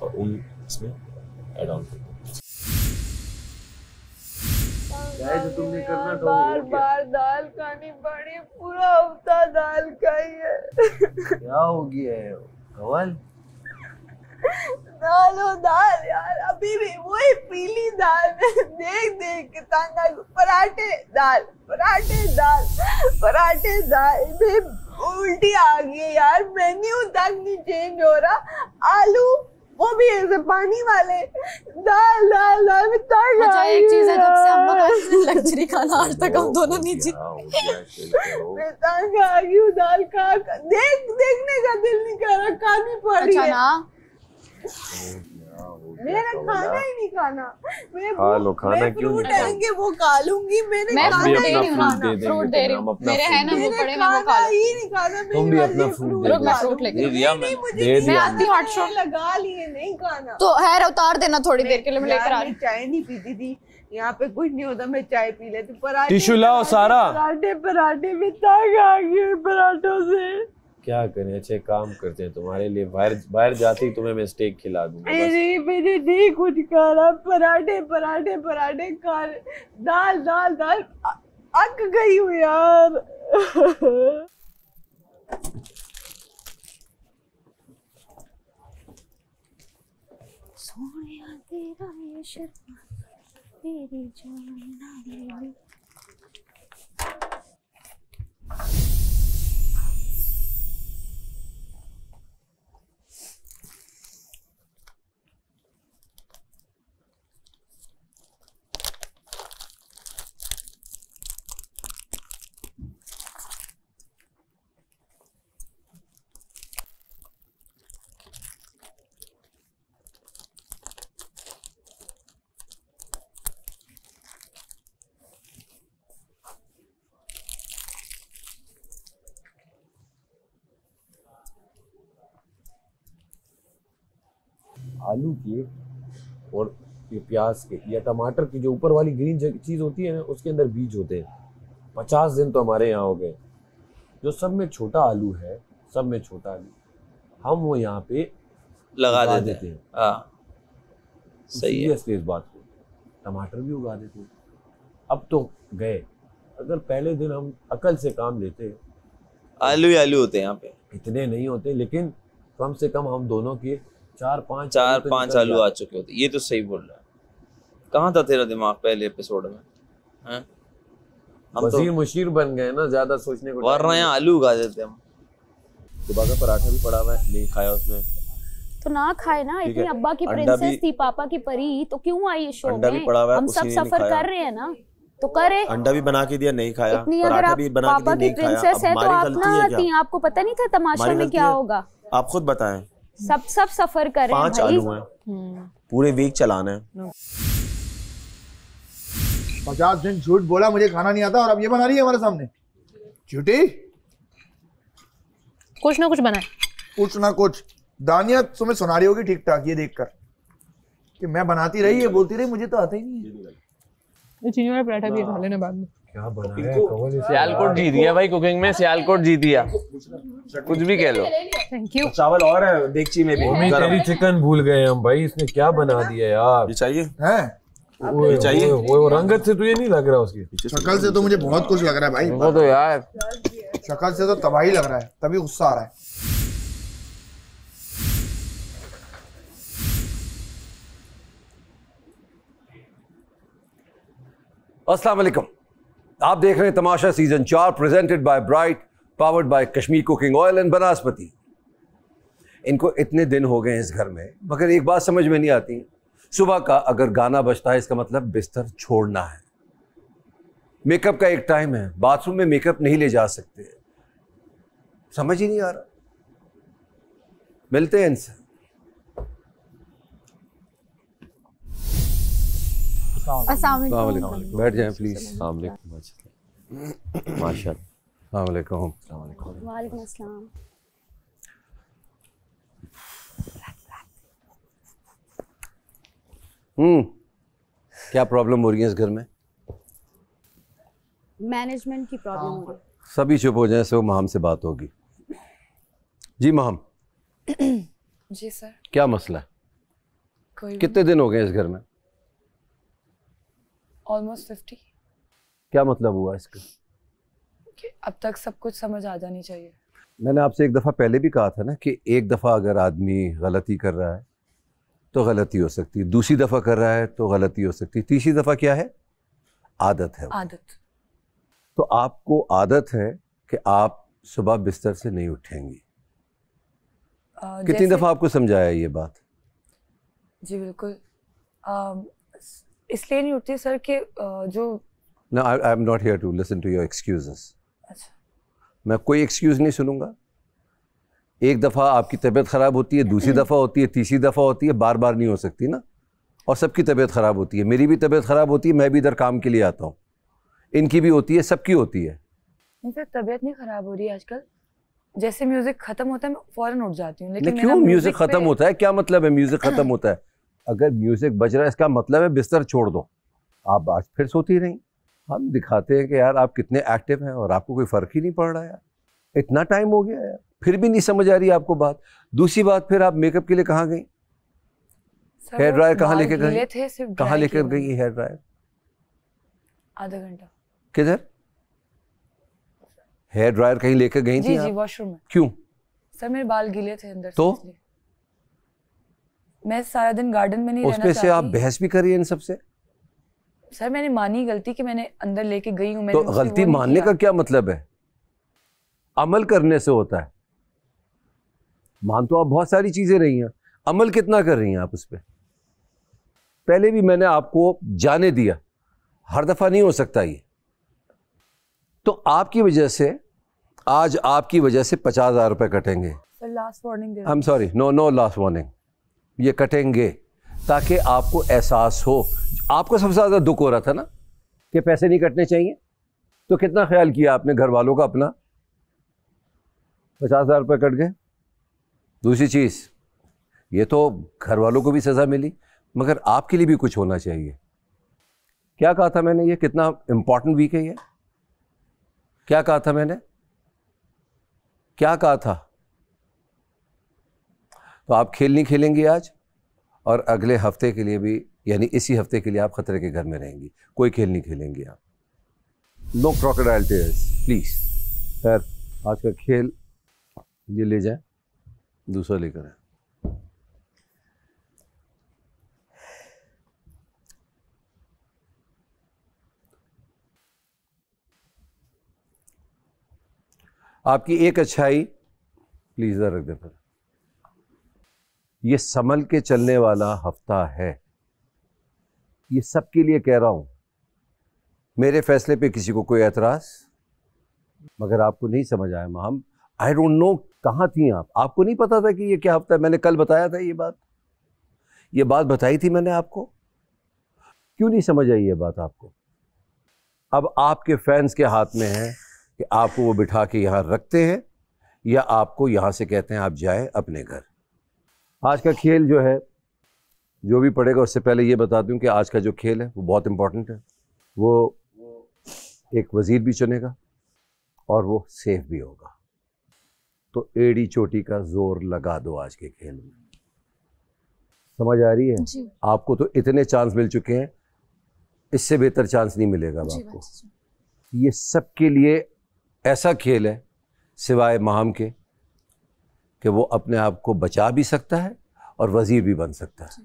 Speaker 3: और उन इसमें ऐड ऑन करो।
Speaker 10: जो तुमने करना था
Speaker 11: बार बार दाल खानी पड़ी, पूरा हफ्ता दाल खाई है।
Speaker 10: क्या हो गया है कवल?
Speaker 11: दाल यार, अभी भी वही पीली दाल देख देख के तंग आ गई। पराठे दाल, पराठे दाल, पराठे दाल, उल्टी आ गई यार। मेन्यू तक नहीं चेंज हो रहा। आलू वो भी ऐसे पानी वाले, दाल दाल दाल में तंग आ गई।
Speaker 7: एक चीज है, जब से हम लोग लग्जरी खाना आज तक हम दोनों नहीं जी।
Speaker 11: मैं तंग आ गई हूँ दाल खा कर, देखने का दिल नहीं कर रहा, खानी पड़ी है ना। मेरा खाना ही नहीं खाना, मैं
Speaker 6: खाना क्यों
Speaker 11: फ्रूट आएंगे वो खा लूंगी। मैंने
Speaker 7: खाना ही नहीं खाना, फ्रूट दे रही हूँ, मेरे है ना वो पड़े, मैं वो खा
Speaker 11: ही नहीं खाना।
Speaker 6: तुम भी अपना फ्रूट दे
Speaker 7: मैं फ्रूट लेके
Speaker 6: दे दिया,
Speaker 7: मैं आती हूँ 800
Speaker 11: लगा लिए, नहीं खाना
Speaker 7: तो है, उतार देना थोड़ी देर के लिए, मैं लेकर आ रही।
Speaker 11: चाय नहीं पीती थी, यहाँ पे कुछ नहीं होता, मैं चाय पी लेती। पराठे
Speaker 6: टिश्यू लाओ सारा।
Speaker 11: पराठे पराठे में तंग आ गई पराठों से।
Speaker 6: क्या करें, अच्छे काम करते हैं तुम्हारे लिए। बाहर जाती ही तुम्हें मैं स्टेक खिला दूंगा।
Speaker 11: मैंने नहीं कुछ खाना, पराठे पराठे पराठे खा, दाल दाल दाल, अक गई हूँ यार।
Speaker 9: सोनिया तेरा ये शर्मा तेरी जान ना ले ली।
Speaker 6: आलू के और ये प्याज के या टमाटर की जो ऊपर वाली ग्रीन चीज होती है ना, उसके अंदर बीज होते हैं। 50 दिन तो हमारे यहाँ हो गए। जो सब में छोटा आलू है, सब में छोटा आलू हम वो यहाँ पे
Speaker 8: लगा देते हैं। हाँ सही है।
Speaker 6: इस बात को टमाटर भी उगा देते हैं। अब तो गए, अगर पहले दिन हम अकल से काम लेते,
Speaker 8: आलू ही आलू होते हैं यहाँ पे,
Speaker 6: इतने नहीं होते, लेकिन कम से कम हम दोनों के 4-5
Speaker 8: आलू आ चुके होते। ये तो सही बोल रहा है। कहाँ था तेरा दिमाग पहले एपिसोड में? हैं? हम
Speaker 6: वजीर
Speaker 8: तो
Speaker 6: मुशीर बन गए ना, ज्यादा सोचने को।
Speaker 8: वरना यहाँ आलू उगा देते हम।
Speaker 3: सुबह का पराठा भी पड़ा हुआ है, नहीं खाया उसने
Speaker 9: तो ना खाए ना। इतनी अब्बा की प्रिंसेस थी, पापा की परी, तो क्यों आई इस शो में? हम सब सफर कर रहे हैं ना, तो करे।
Speaker 3: अंडा भी बना के दिया, नहीं खाया।
Speaker 9: इतनी अगर आप पापा की प्रिंसेस है तो आप ना आती। आपको पता नहीं था तमाशा में क्या होगा?
Speaker 3: आप खुद बताएं।
Speaker 9: सब सफर कर रहे हैं।
Speaker 3: 5 आलू हैं, पूरे वीक चलाना है।
Speaker 4: 50 दिन झूठ बोला, मुझे खाना नहीं आता, और अब ये बना रही है हमारे सामने झूठी।
Speaker 7: कुछ ना कुछ बनाए,
Speaker 4: कुछ ना कुछ। दानिया तुम्हें सुना रही होगी ठीक ठाक ये देखकर कि मैं बनाती रही, ये बोलती रही मुझे तो आता ही नहीं है।
Speaker 7: ये चीनी वाला पराठा भी खा लेने बाद में।
Speaker 6: क्या बनाया है?
Speaker 8: सियालकोट जीत गया भाई कुकिंग में, सियालकोट जीत गया, कुछ भी कह लो।
Speaker 7: Thank you.
Speaker 3: चावल और है देगची में भी।
Speaker 6: मम्मी तेरी चिकन भूल गए हम भाई, इसने क्या बना दिया यार।
Speaker 3: ये चाहिए
Speaker 6: है? चाहिए। वो रंगत से तुझे नहीं लग रहा उसकी?
Speaker 4: शक्ल से तो मुझे बहुत कुछ लग रहा है भाई।
Speaker 8: वो तो यार
Speaker 4: शक्ल से तो तबाही लग रहा है, तभी गुस्सा आ रहा है।
Speaker 13: अस्सलाम वालेकुम, आप देख रहे हैं Tamasha season 4 presented by Bright, powered by Kashmir cooking oil and banaspati. इनको इतने दिन हो गए इस घर में, मगर एक बात समझ में नहीं आती। सुबह का अगर गाना बजता है इसका मतलब बिस्तर छोड़ना है। मेकअप का एक टाइम है, बाथरूम में मेकअप नहीं ले जा सकते। समझ ही नहीं आ रहा। मिलते हैं इनसे।
Speaker 6: अस्सलाम वालेकुम। बैठ जाएं प्लीज। अस्सलाम वालेकुम। माशाल्लाह।
Speaker 13: वालेकुम।
Speaker 9: वालेकुम अस्सलाम।
Speaker 13: क्या प्रॉब्लम हो रही है इस घर में?
Speaker 9: मैनेजमेंट की प्रॉब्लम हो रही है।
Speaker 13: सभी चुप हो जाएं, सो महम से बात होगी। जी महम।
Speaker 12: जी सर।
Speaker 13: क्या मसला है? कितने दिन हो गए इस घर में?
Speaker 12: ऑलमोस्ट 50।
Speaker 13: क्या मतलब हुआ इसका?
Speaker 12: अब तक सब कुछ समझ आ जानी चाहिए।
Speaker 13: मैंने आपसे एक दफ़ा पहले भी कहा था ना कि एक दफ़ा अगर आदमी गलती कर रहा है तो गलती हो सकती है, दूसरी दफ़ा कर रहा है तो गलती हो सकती है, तीसरी दफ़ा क्या है? आदत है।
Speaker 12: आदत।
Speaker 13: तो आपको आदत है कि आप सुबह बिस्तर से नहीं उठेंगी। कितनी दफ़ा आपको समझाया ये बात?
Speaker 12: जी बिल्कुल। इसलिए नहीं उठती सर कि जो
Speaker 13: No, I am not here to listen to your excuses.
Speaker 12: अच्छा।
Speaker 13: मैं कोई एक्सक्यूज़ नहीं सुनूंगा। एक दफ़ा आपकी तबीयत ख़राब होती है, दूसरी दफ़ा होती है, तीसरी दफ़ा होती है, बार बार नहीं हो सकती ना। और सबकी तबीयत ख़राब होती है, मेरी भी तबीयत ख़राब होती है, मैं भी इधर काम के लिए आता हूँ, इनकी भी होती है, सबकी होती है।
Speaker 12: नहीं सर, तबीयत नहीं ख़राब हो रही है आजकल। जैसे म्यूज़िक ख़त्म होता है मैं फ़ौरन उठ जाती हूँ। लेकिन
Speaker 13: क्यों म्यूज़िक ख़त्म होता है? क्या मतलब है म्यूज़िक ख़त्म होता है? अगर म्यूज़िक बज रहा है इसका मतलब है बिस्तर छोड़ दो। आप आज फिर सोती नहीं। हम दिखाते हैं कि यार आप कितने एक्टिव हैं और आपको कोई फ़र्क ही नहीं पड़ रहा यार। इतना टाइम हो गया यार, फिर भी नहीं समझ आ रही आपको बात। दूसरी बात, फिर आप मेकअप के लिए कहाँ गई? हेयर ड्रायर कहाँ लेके गई? कहाँ लेकर गई हेयर ड्रायर?
Speaker 12: आधा घंटा।
Speaker 13: किधर? हेयर ड्रायर कहीं लेकर गई थी?
Speaker 12: जी वॉशरूम में।
Speaker 13: क्यों?
Speaker 12: सर मेरे बाल गीले थे अंदर
Speaker 13: तो
Speaker 12: से, मैं सारा दिन गार्डन में नहीं रहना चाहती।
Speaker 13: उस पे से आप बहस भी करिए इन सबसे।
Speaker 12: सर मैंने मानी गलती कि मैंने अंदर लेके गई हूँ।
Speaker 13: तो गलती मानने का क्या मतलब है? अमल करने से होता है। मान तो आप बहुत सारी चीजें रही हैं, अमल कितना कर रही हैं आप उस पर? पहले भी मैंने आपको जाने दिया, हर दफा नहीं हो सकता ये। तो आपकी वजह से आज आपकी वजह से 50,000 रुपए कटेंगे।
Speaker 12: सर लास्ट वार्निंग दे।
Speaker 13: I am sorry, no last warning. ये कटेंगे ताकि आपको एहसास हो। आपको सबसे ज़्यादा दुख हो रहा था ना कि पैसे नहीं कटने चाहिए, तो कितना ख्याल किया आपने घर वालों का अपना? 50,000 रुपये कट गए। दूसरी चीज़, ये तो घर वालों को भी सज़ा मिली, मगर आपके लिए भी कुछ होना चाहिए। क्या कहा था मैंने? ये कितना इम्पोर्टेंट वीक है ये। क्या कहा था मैंने? क्या कहा था? तो आप खेल नहीं खेलेंगी आज, और अगले हफ्ते के लिए भी, यानी इसी हफ्ते के लिए आप खतरे के घर में रहेंगी। कोई खेल नहीं खेलेंगी आप। No crocodile tears please. खैर, आज का खेल ये ले जाए, दूसरा लेकर आए। आपकी एक अच्छाई प्लीज इधर रख दे। फिर ये संभल के चलने वाला हफ्ता है, ये सबके लिए कह रहा हूं। मेरे फैसले पे किसी को कोई एतराज, मगर आपको नहीं समझ आया महम। आई डोंट नो कहाँ थी आप। आपको नहीं पता था कि ये क्या हफ्ता है? मैंने कल बताया था ये बात बताई थी मैंने आपको। क्यों नहीं समझ आई ये बात आपको? अब आपके फैंस के हाथ में है कि आपको वो बिठा के यहाँ रखते हैं या आपको यहाँ से कहते हैं आप जाए अपने घर। आज का खेल जो है, जो भी पड़ेगा, उससे पहले ये बता दूं कि आज का जो खेल है वो बहुत इंपॉर्टेंट है। वो एक वजीर भी चुनेगा और वो सेफ भी होगा। तो एड़ी चोटी का जोर लगा दो आज के खेल में। समझ आ रही है जी। आपको तो इतने चांस मिल चुके हैं, इससे बेहतर चांस नहीं मिलेगा आपको। ये सबके लिए ऐसा खेल है, सिवाय महम के, कि वो अपने आप को बचा भी सकता है और वजीर भी बन सकता है।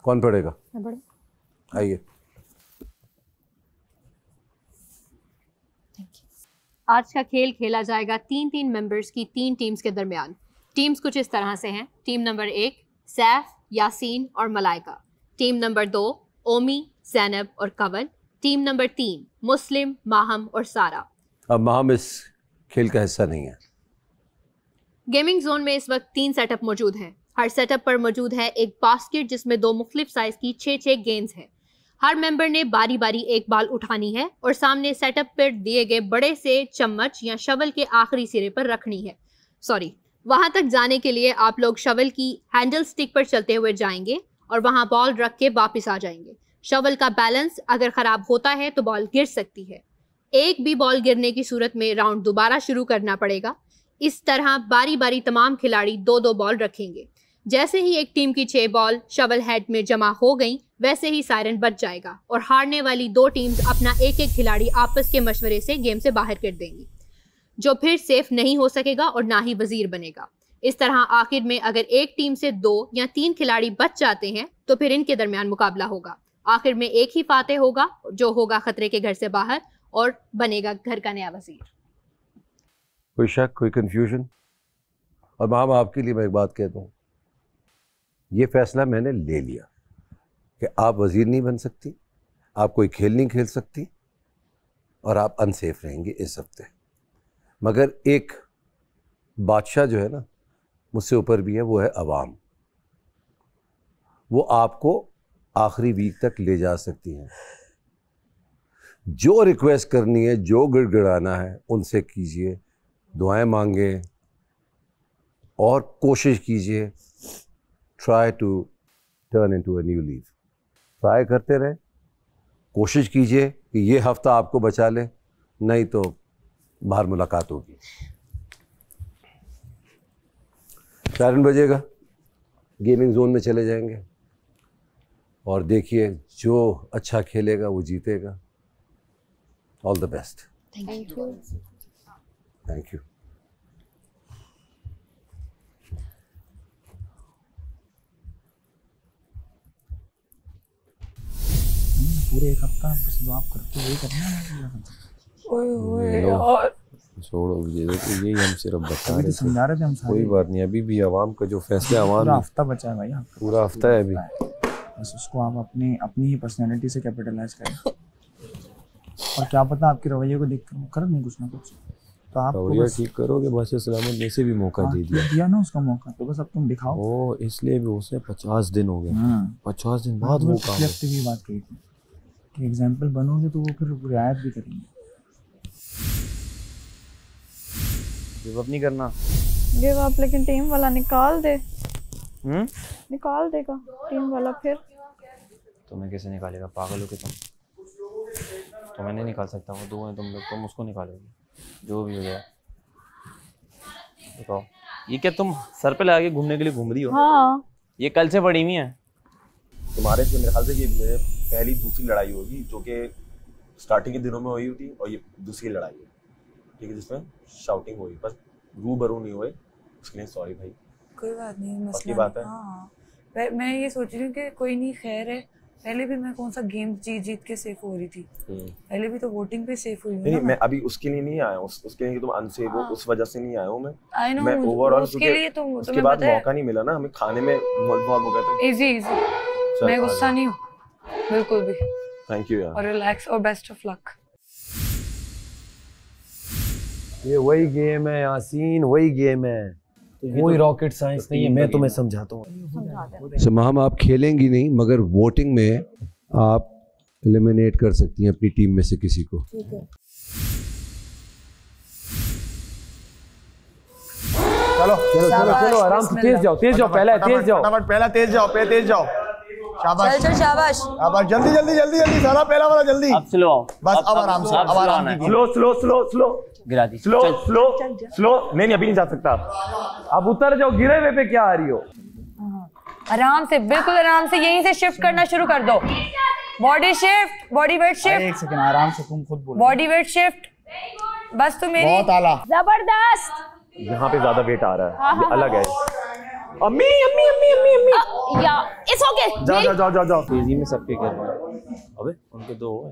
Speaker 13: कौन पढ़ेगा? आइए।
Speaker 5: आज का खेल खेला जाएगा 3-3 मेंबर्स की 3 टीम्स के दरमियान। टीम्स कुछ इस तरह से हैं। टीम नंबर 1 सैफ, यासीन और मलाइका। टीम नंबर 2 ओमी, ज़ैनब और कंवल। टीम नंबर 3 मुस्लिम, माहम और सारा।
Speaker 13: अब माहम इस खेल का हिस्सा नहीं है।
Speaker 5: गेमिंग जोन में इस वक्त 3 सेटअप मौजूद हैं। हर सेटअप पर मौजूद है एक बास्केट जिसमें 2 मुख्तलिफ साइज की 6-6 गेंद्स हैं। हर मेंबर ने बारी बारी एक बॉल उठानी है और सामने सेटअप पर दिए गए बड़े से चम्मच या शवल के आखिरी सिरे पर रखनी है। वहां तक जाने के लिए आप लोग शवल की हैंडल स्टिक पर चलते हुए जाएंगे और वहां बॉल रख के वापस आ जाएंगे। शवल का बैलेंस अगर खराब होता है तो बॉल गिर सकती है। एक भी बॉल गिरने की सूरत में राउंड दोबारा शुरू करना पड़ेगा। इस तरह बारी बारी तमाम खिलाड़ी 2-2 बॉल रखेंगे। जैसे ही एक टीम की 6 बॉल शवल हेड में जमा हो गई वैसे ही सायरन बज जाएगा और हारने वाली 2 टीम्स अपना एक खिलाड़ी आपस के मशवरे से गेम से बाहर कर देंगी, जो फिर सेफ नहीं हो सकेगा और ना ही वजीर बनेगा। इस तरह आखिर में अगर एक टीम से 2 या 3 खिलाड़ी बच जाते हैं तो फिर इनके दरमियान मुकाबला होगा। आखिर में एक ही फातेह होगा जो होगा खतरे के घर से बाहर और बनेगा घर का नया वजीर।
Speaker 13: कोई शक, कोई कंफ्यूजन? और मैम आपके लिए मैं एक बात कहता हूँ, ये फैसला मैंने ले लिया कि आप वजीर नहीं बन सकती, आप कोई खेल नहीं खेल सकती और आप अनसेफ रहेंगे इस हफ्ते। मगर एक बादशाह जो है ना मुझसे ऊपर भी है, वो है अवाम। वो आपको आखिरी वीक तक ले जा सकती हैं। जो रिक्वेस्ट करनी है, जो गिड़गिड़ाना है उनसे कीजिए, दुआएं मांगे और कोशिश कीजिए। Try to turn into a new leaf. Try करते रहे, कोशिश कीजिए कि ये हफ्ता आपको बचा ले, नहीं तो बाहर मुलाकात होगी। 4 बजेगा, गेमिंग जोन में चले जाएंगे और देखिए जो अच्छा खेलेगा वो जीतेगा। All the best.
Speaker 9: Thank you.
Speaker 13: Thank you.
Speaker 4: पूरे एक हफ्ता बस दुआ करते हुए करना है।
Speaker 6: और छोड़ो ये तो यही हम सिर्फ बता रहे थे,
Speaker 4: समझा रहे थे हम सारे।
Speaker 6: कोई बात नहीं, अभी भी आवाम का जो फैसला आवाम
Speaker 4: पूरा हफ्ता बचा है भाई,
Speaker 6: पूरा हफ्ता है अभी।
Speaker 4: बस उसको आप अपनी ही पर्सनैलिटी से कैपिटलाइज करें और क्या पता आपके रवैये को देख कर नहीं कुछ ना कुछ तो आप
Speaker 6: रवैया ठीक करोगे। बस सलामत ने से भी मौका दे दिया
Speaker 4: ना उसका मौका, तो बस अब तुम दिखाओ।
Speaker 6: ओ इसलिए भी उसने 50 दिन हो गए, 50 दिन बाद वो काम।
Speaker 4: हफ्ते की बात कही थी कि एग्जाम्पल बनोगे तो वो फिर रियायत भी करेंगे।
Speaker 8: गिव अप नहीं करना।
Speaker 14: गिव अप, लेकिन टीम वाला निकाल दे। निकाल देगा टीम वाला। फिर
Speaker 8: तुम्हें कैसे निकालेगा? पागल हो कि तुम? तो मैं नहीं निकाल सकता, वो 2 हैं तुम लोग, तुम उसको निकालोगे जो भी हो जाए। बताओ ये क्या तुम सर पे लगा के घूमने के लिए घूम रही हो?
Speaker 14: हाँ।
Speaker 8: ये कल से पड़ी हुई है
Speaker 3: तुम्हारे से। मेरे ख्याल से ये मेरे पहली दूसरी लड़ाई होगी जो कि स्टार्टिंग के दिनों में हुई थी और ये दूसरी लड़ाई है, ठीक है, जिसमें शाउटिंग हुई। बस रूबरू नहीं हुए, उसके लिए सॉरी भाई।
Speaker 12: कोई बात नहीं, मसला
Speaker 3: बात है।
Speaker 12: हाँ, मैं ये सोच रही हूँ कि कोई नहीं, खैर है। पहले भी मैं कौन सा गेम जीत के सेफ हो रही थी, पहले भी तो वोटिंग पे सेफ हुई हूँ।
Speaker 3: नहीं, मैं अभी उसके लिए नहीं आया हूँ, उसके लिए तुम अनसेफ हो उस वजह से नहीं आया हूँ मैं।
Speaker 12: मैं
Speaker 3: ओवरऑल
Speaker 12: उसके लिए तो
Speaker 3: उसके बाद मौका नहीं मिला ना हमें, खाने में बहुत हो गए थे।
Speaker 12: इजी मैं गुस्सा नहीं हूँ बिल्कुल भी।
Speaker 3: थैंक यू यार,
Speaker 12: और रिलैक्स और बेस्ट ऑफ लक।
Speaker 6: ये वही गेम है यासीन, वही गेम है, कोई रॉकेट साइंस नहीं है। मैं तुम्हें समझाता हूँ।
Speaker 13: समाम आप खेलेंगी नहीं, मगर वोटिंग में आप एलिमिनेट कर सकती हैं अपनी टीम में से किसी को।
Speaker 12: ठीक है।
Speaker 4: चलो चलो चलो चलो आराम से, तेज जाओ पहले तेज जाओ, पहला तेज जाओ। शाबाश
Speaker 12: चल शाबाश
Speaker 4: शाबाश, जल्दी सारा पहला वाला जल्दी।
Speaker 8: अब स्लो आओ,
Speaker 4: बस अब आराम से, अब आराम से। स्लो
Speaker 8: गिरा दी।
Speaker 3: स्लो नहीं अभी नहीं जा सकता।
Speaker 6: अब उतर जाओ, गिरे हुए पे क्या आ रही हो?
Speaker 12: आराम से, बिल्कुल आराम से, यहीं से शिफ्ट करना शुरू कर दो। Body shift, body weight shift.
Speaker 4: एक सेकंड आराम से, तुम खुद बोलो।
Speaker 12: Body weight shift. बस तो मेरी
Speaker 4: बहुत आला,
Speaker 9: जबरदस्त।
Speaker 3: यहाँ पे ज्यादा वेट आ रहा है, ये अलग है। अम्मी
Speaker 9: या इट्स ओके।
Speaker 3: जाओ
Speaker 8: तेजी में सबके कर रहे हैं। अबे उनके 2 है।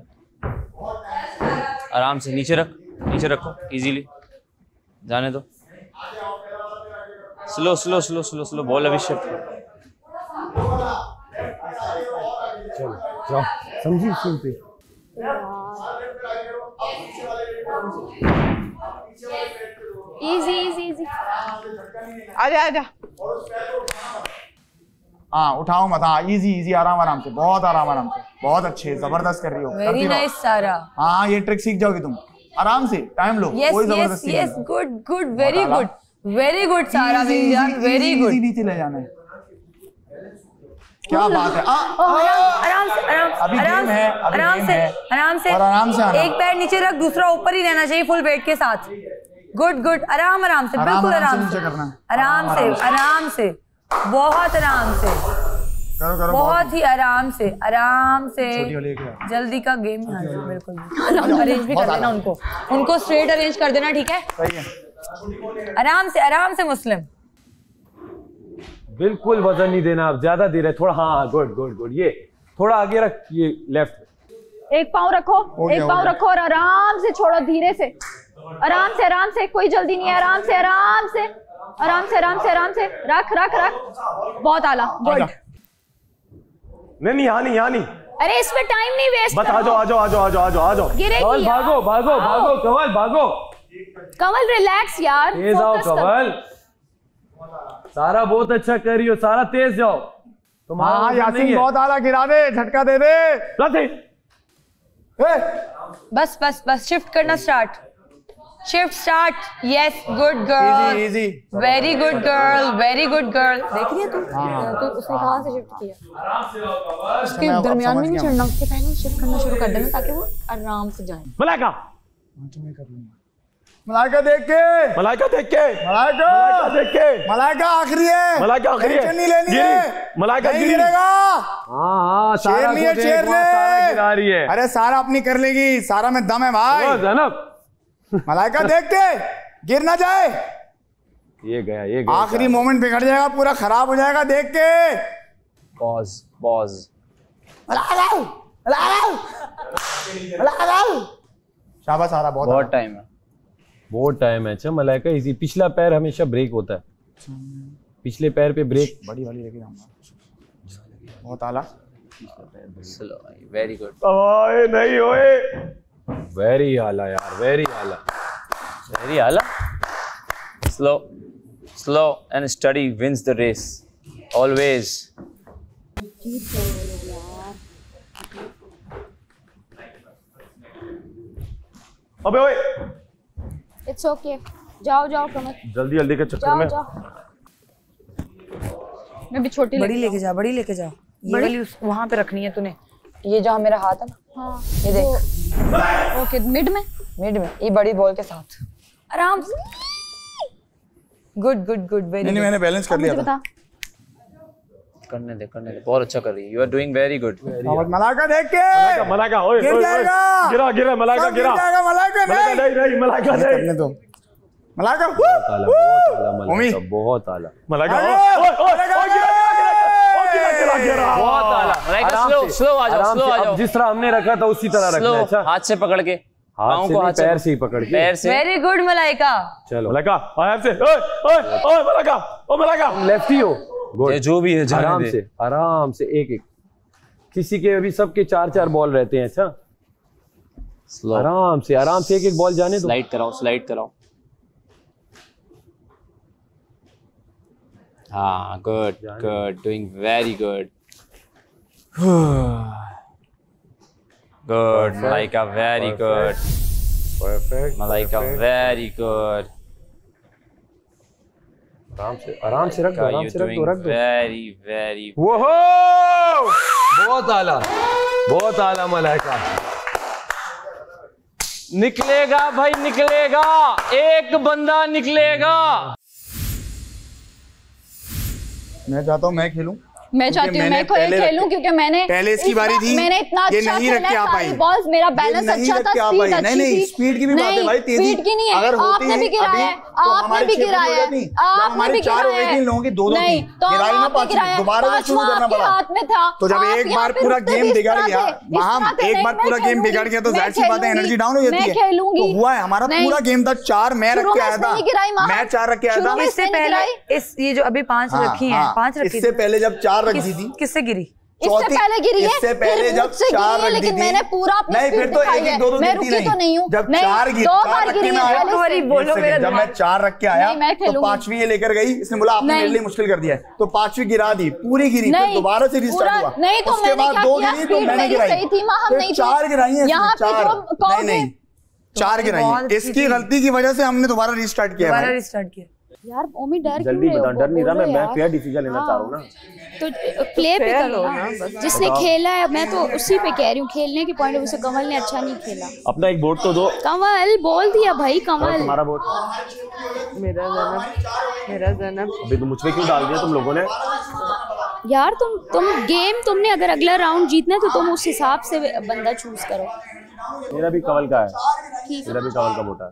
Speaker 8: आराम से नीचे रखो इजीली, जाने दो। स्लो बॉल अभी शिफ्ट।
Speaker 6: चलो जाओ, समझी सीन पे।
Speaker 9: इजी
Speaker 12: आजा।
Speaker 4: हाँ उठाओ मत, हाँ इजी आराम से, बहुत आराम से। बहुत अच्छे, जबरदस्त कर रही हो।
Speaker 12: वेरी नाइस सारा।
Speaker 4: हाँ ये ट्रिक सीख जाओगी तुम, आराम से, टाइम लो, कोई जबरदस्ती नहीं।
Speaker 12: Yes good good, very good, very good सारा मेरी जान, वेरी गुड।
Speaker 4: नीचे ले जाना है, क्या बात है।
Speaker 12: आराम से
Speaker 4: अभी गेम है, अभी
Speaker 12: आराम
Speaker 4: गेम
Speaker 12: से
Speaker 4: है।
Speaker 12: आराम से
Speaker 4: और आराम से आना।
Speaker 12: एक पैर नीचे रख, दूसरा ऊपर ही रहना चाहिए फुल वेट के साथ। गुड गुड, आराम आराम से, बिल्कुल आराम से, आराम से, आराम से, बहुत आराम से,
Speaker 4: करो करो,
Speaker 12: बहुत ही आराम से, आराम से। जल्दी का गेम है, बिल्कुल अरेंज भी कर देना उनको स्ट्रेट अरेंज कर देना, ठीक है? आराम से मुस्लिम,
Speaker 6: बिल्कुल वजन नहीं देना, आप ज्यादा दे रहे, थोड़ा। हाँ गुड गुड गुड, ये थोड़ा आगे रख, ये लेफ्ट।
Speaker 14: एक पाँव रखो, एक पाँव रखो और आराम से छोड़ो, धीरे से, आराम से, कोई जल्दी नहीं है, आराम से रख रख रख, बहुत आला, गुड।
Speaker 3: नहीं यहाँ नहीं।
Speaker 14: अरे इसमें टाइम नहीं वेस्ट,
Speaker 3: बस आ जाओ।
Speaker 14: गिरेगी यार।
Speaker 6: भागो कवल, भागो।
Speaker 14: कवल रिलैक्स यार,
Speaker 6: तेज आओ कवल, सारा बहुत अच्छा कर रही हो, सारा तेज जाओ।
Speaker 4: हाँ यासीन बहुत आला, गिरा दे, झटका दे दे।
Speaker 12: बस शिफ्ट करना start, shift start. Yes good girl, very good girl, very good girl. देख रही है तू उसने कहाँ से शिफ्ट किया, उसके दरमियान में नहीं चढ़ना, उसके पहले शिफ्ट करना शुरू कर देना ताकि वो आराम से जाए।
Speaker 4: मलाइका देख के, मलाइका आखिरी है, टेंशन नहीं लेनी है,
Speaker 3: मलाइका
Speaker 4: गिरेगा।
Speaker 6: हाँ
Speaker 4: शेर नहीं है,
Speaker 6: गिरा रही है।
Speaker 4: अरे सारा अपनी कर लेगी, सारा में दम है भाई।
Speaker 6: जनाब
Speaker 4: मलाइका देख के, गिर ना जाए।
Speaker 6: ये गया
Speaker 4: आखिरी मोमेंट बिगड़ जाएगा, पूरा खराब हो जाएगा, देख के।
Speaker 8: पॉज।
Speaker 4: शाबाश सारा,
Speaker 8: बहुत टाइम है। अच्छा मलाइका, इसी पिछला पैर हमेशा ब्रेक होता है, पिछले पैर पे ब्रेक।
Speaker 4: बड़ी वाली लेके जाऊंगा, बहुत आला।
Speaker 8: वेरी गुड,
Speaker 3: नहीं ओए,
Speaker 6: वेरी आला यार, वेरी आला।
Speaker 8: Slow and steady wins the race, always.
Speaker 3: अबे ओए,
Speaker 9: इट्स ओके, जाओ कमर,
Speaker 3: जल्दी के चक्कर में।
Speaker 14: मैं भी छोटी
Speaker 12: बड़ी लेके जा, ये वाली वहां पे रखनी है तूने, ये जहाँ मेरा हाथ है ना,
Speaker 9: हाँ
Speaker 12: ये देख।
Speaker 14: ओके, मिड में,
Speaker 12: ये बड़ी बॉल के साथ आराम से। Good very.
Speaker 4: नहीं मैंने बैलेंस कर लिया था।
Speaker 8: करने दे, बहुत अच्छा कर रही है, you are doing very good.
Speaker 4: Malaika देख के,
Speaker 3: मलाइका ओए,
Speaker 4: गिर जाएगा,
Speaker 3: गिरा मलाइका, गिरा।
Speaker 4: मलाइका नहीं,
Speaker 3: मलाइका नहीं,
Speaker 4: करने दो। मलाइका
Speaker 6: बहुत आला।
Speaker 3: मलाइका
Speaker 8: स्लो आ जाओ।
Speaker 6: जिस तरह हमने रखा था उसी तरह रखना है। अच्छा,
Speaker 8: हाथ से पकड़ के,
Speaker 6: पैर से ही पकड़ के,
Speaker 8: पैर से।
Speaker 12: Very good Malaika.
Speaker 6: चलो
Speaker 3: मलाइका, मलाइका,
Speaker 6: लेफ्टी हो,
Speaker 8: जो भी है
Speaker 6: आराम से एक किसी के अभी सबके 4 बॉल रहते हैं। अच्छा आराम से एक बॉल जाने दो।
Speaker 8: स्लाइड कराओ। हाँ good, doing very good. Good Malaika, very good.
Speaker 6: Perfect
Speaker 8: Malaika, very good.
Speaker 6: आराम से रख दो।
Speaker 8: वेरी
Speaker 6: वोहो, बहुत आला मलाइका।
Speaker 8: निकलेगा भाई, निकलेगा, एक बंदा निकलेगा।
Speaker 4: मैं चाहता हूँ मैं खेलूं,
Speaker 14: मैं चाहती हूँ मैं खेलूं क्योंकि मैंने
Speaker 4: पहले इसकी बारी थी,
Speaker 14: मैंने इतना अच्छा खेला है, सारी बॉल्स, मेरा बैलेंस अच्छा था, स्पीड अच्छी थी।
Speaker 4: नहीं स्पीड की भी बात है भाई, तेजी
Speaker 14: स्पीड की नहीं है, आपने भी गिराया है, आपने भी गिराया है, आपने भी गिराया है।
Speaker 4: लोगों की दो
Speaker 14: नहीं तो आपने गिराया,
Speaker 4: दोबारा शुरू करना पड़ा,
Speaker 14: हाथ में था।
Speaker 4: तो जब एक बार पूरा गेम बिगड़ गया, एक बार पूरा गेम बिगड़ गया तो जाहिर सी बात है एनर्जी डाउन हो जाती है। तो हुआ है, हमारा पूरा गेम था 4 मैं रख के आया था, मैं 4 रख के आया था।
Speaker 12: इससे पहले ये जो अभी 5 रखी है, 5 रखी,
Speaker 4: इससे पहले जब 4 रखी थी,
Speaker 12: किससे गिरी?
Speaker 9: इससे पहले गिरी है,
Speaker 4: इससे पहले जब 4 रख
Speaker 9: लेकिन मैंने पूरा अपनी
Speaker 4: नहीं, फिर तो एक एक दो दो
Speaker 9: मैं रुकी तो नहीं हूँ,
Speaker 4: जब
Speaker 9: मैं
Speaker 4: 4
Speaker 9: दो बार गिरी है।
Speaker 4: जब मैं 4 रख के आया तो 5वीं ये लेकर गई, इसने बोला आपने मेरे लिए मुश्किल कर दिया है, तो 5वीं गिरा दी, पूरी गिरी, फिर दोबारा से रिस्टार्ट हुआ,
Speaker 9: नहीं तो
Speaker 4: उसके बाद 2 गिरी तो मैंने गिराई, 4 गिराई है, 4 नहीं 4 गिराई है। इसकी गलती की वजह से हमने दोबारा रिस्टार्ट किया।
Speaker 9: यार ओमी डर
Speaker 3: जल्दी बता, डर नहीं रहा मैं फेयर डिसीजन लेना चाह रहा हूँ ना।
Speaker 9: तो प्ले पे करो ना, जिसने खेला है मैं तो उसी पे कह रही हूँ, खेलने के पॉइंट ऑफ से कमल ने अच्छा नहीं खेला।
Speaker 3: अपना एक वोट तो दो।
Speaker 9: कमल बोल दिया भाई, कमल
Speaker 3: तुम्हारा वोट।
Speaker 11: मेरा ज़नब।
Speaker 3: अभी तो मुझ पे क्यों डाल दिया तुम लोगों ने?
Speaker 9: यार तुम गेम, तुमने अगर अगला राउंड जीतना है तो तुम उस हिसाब से बंदा चूज करो।
Speaker 3: मेरा भी कमल का है, मेरा भी कमल का वोट है।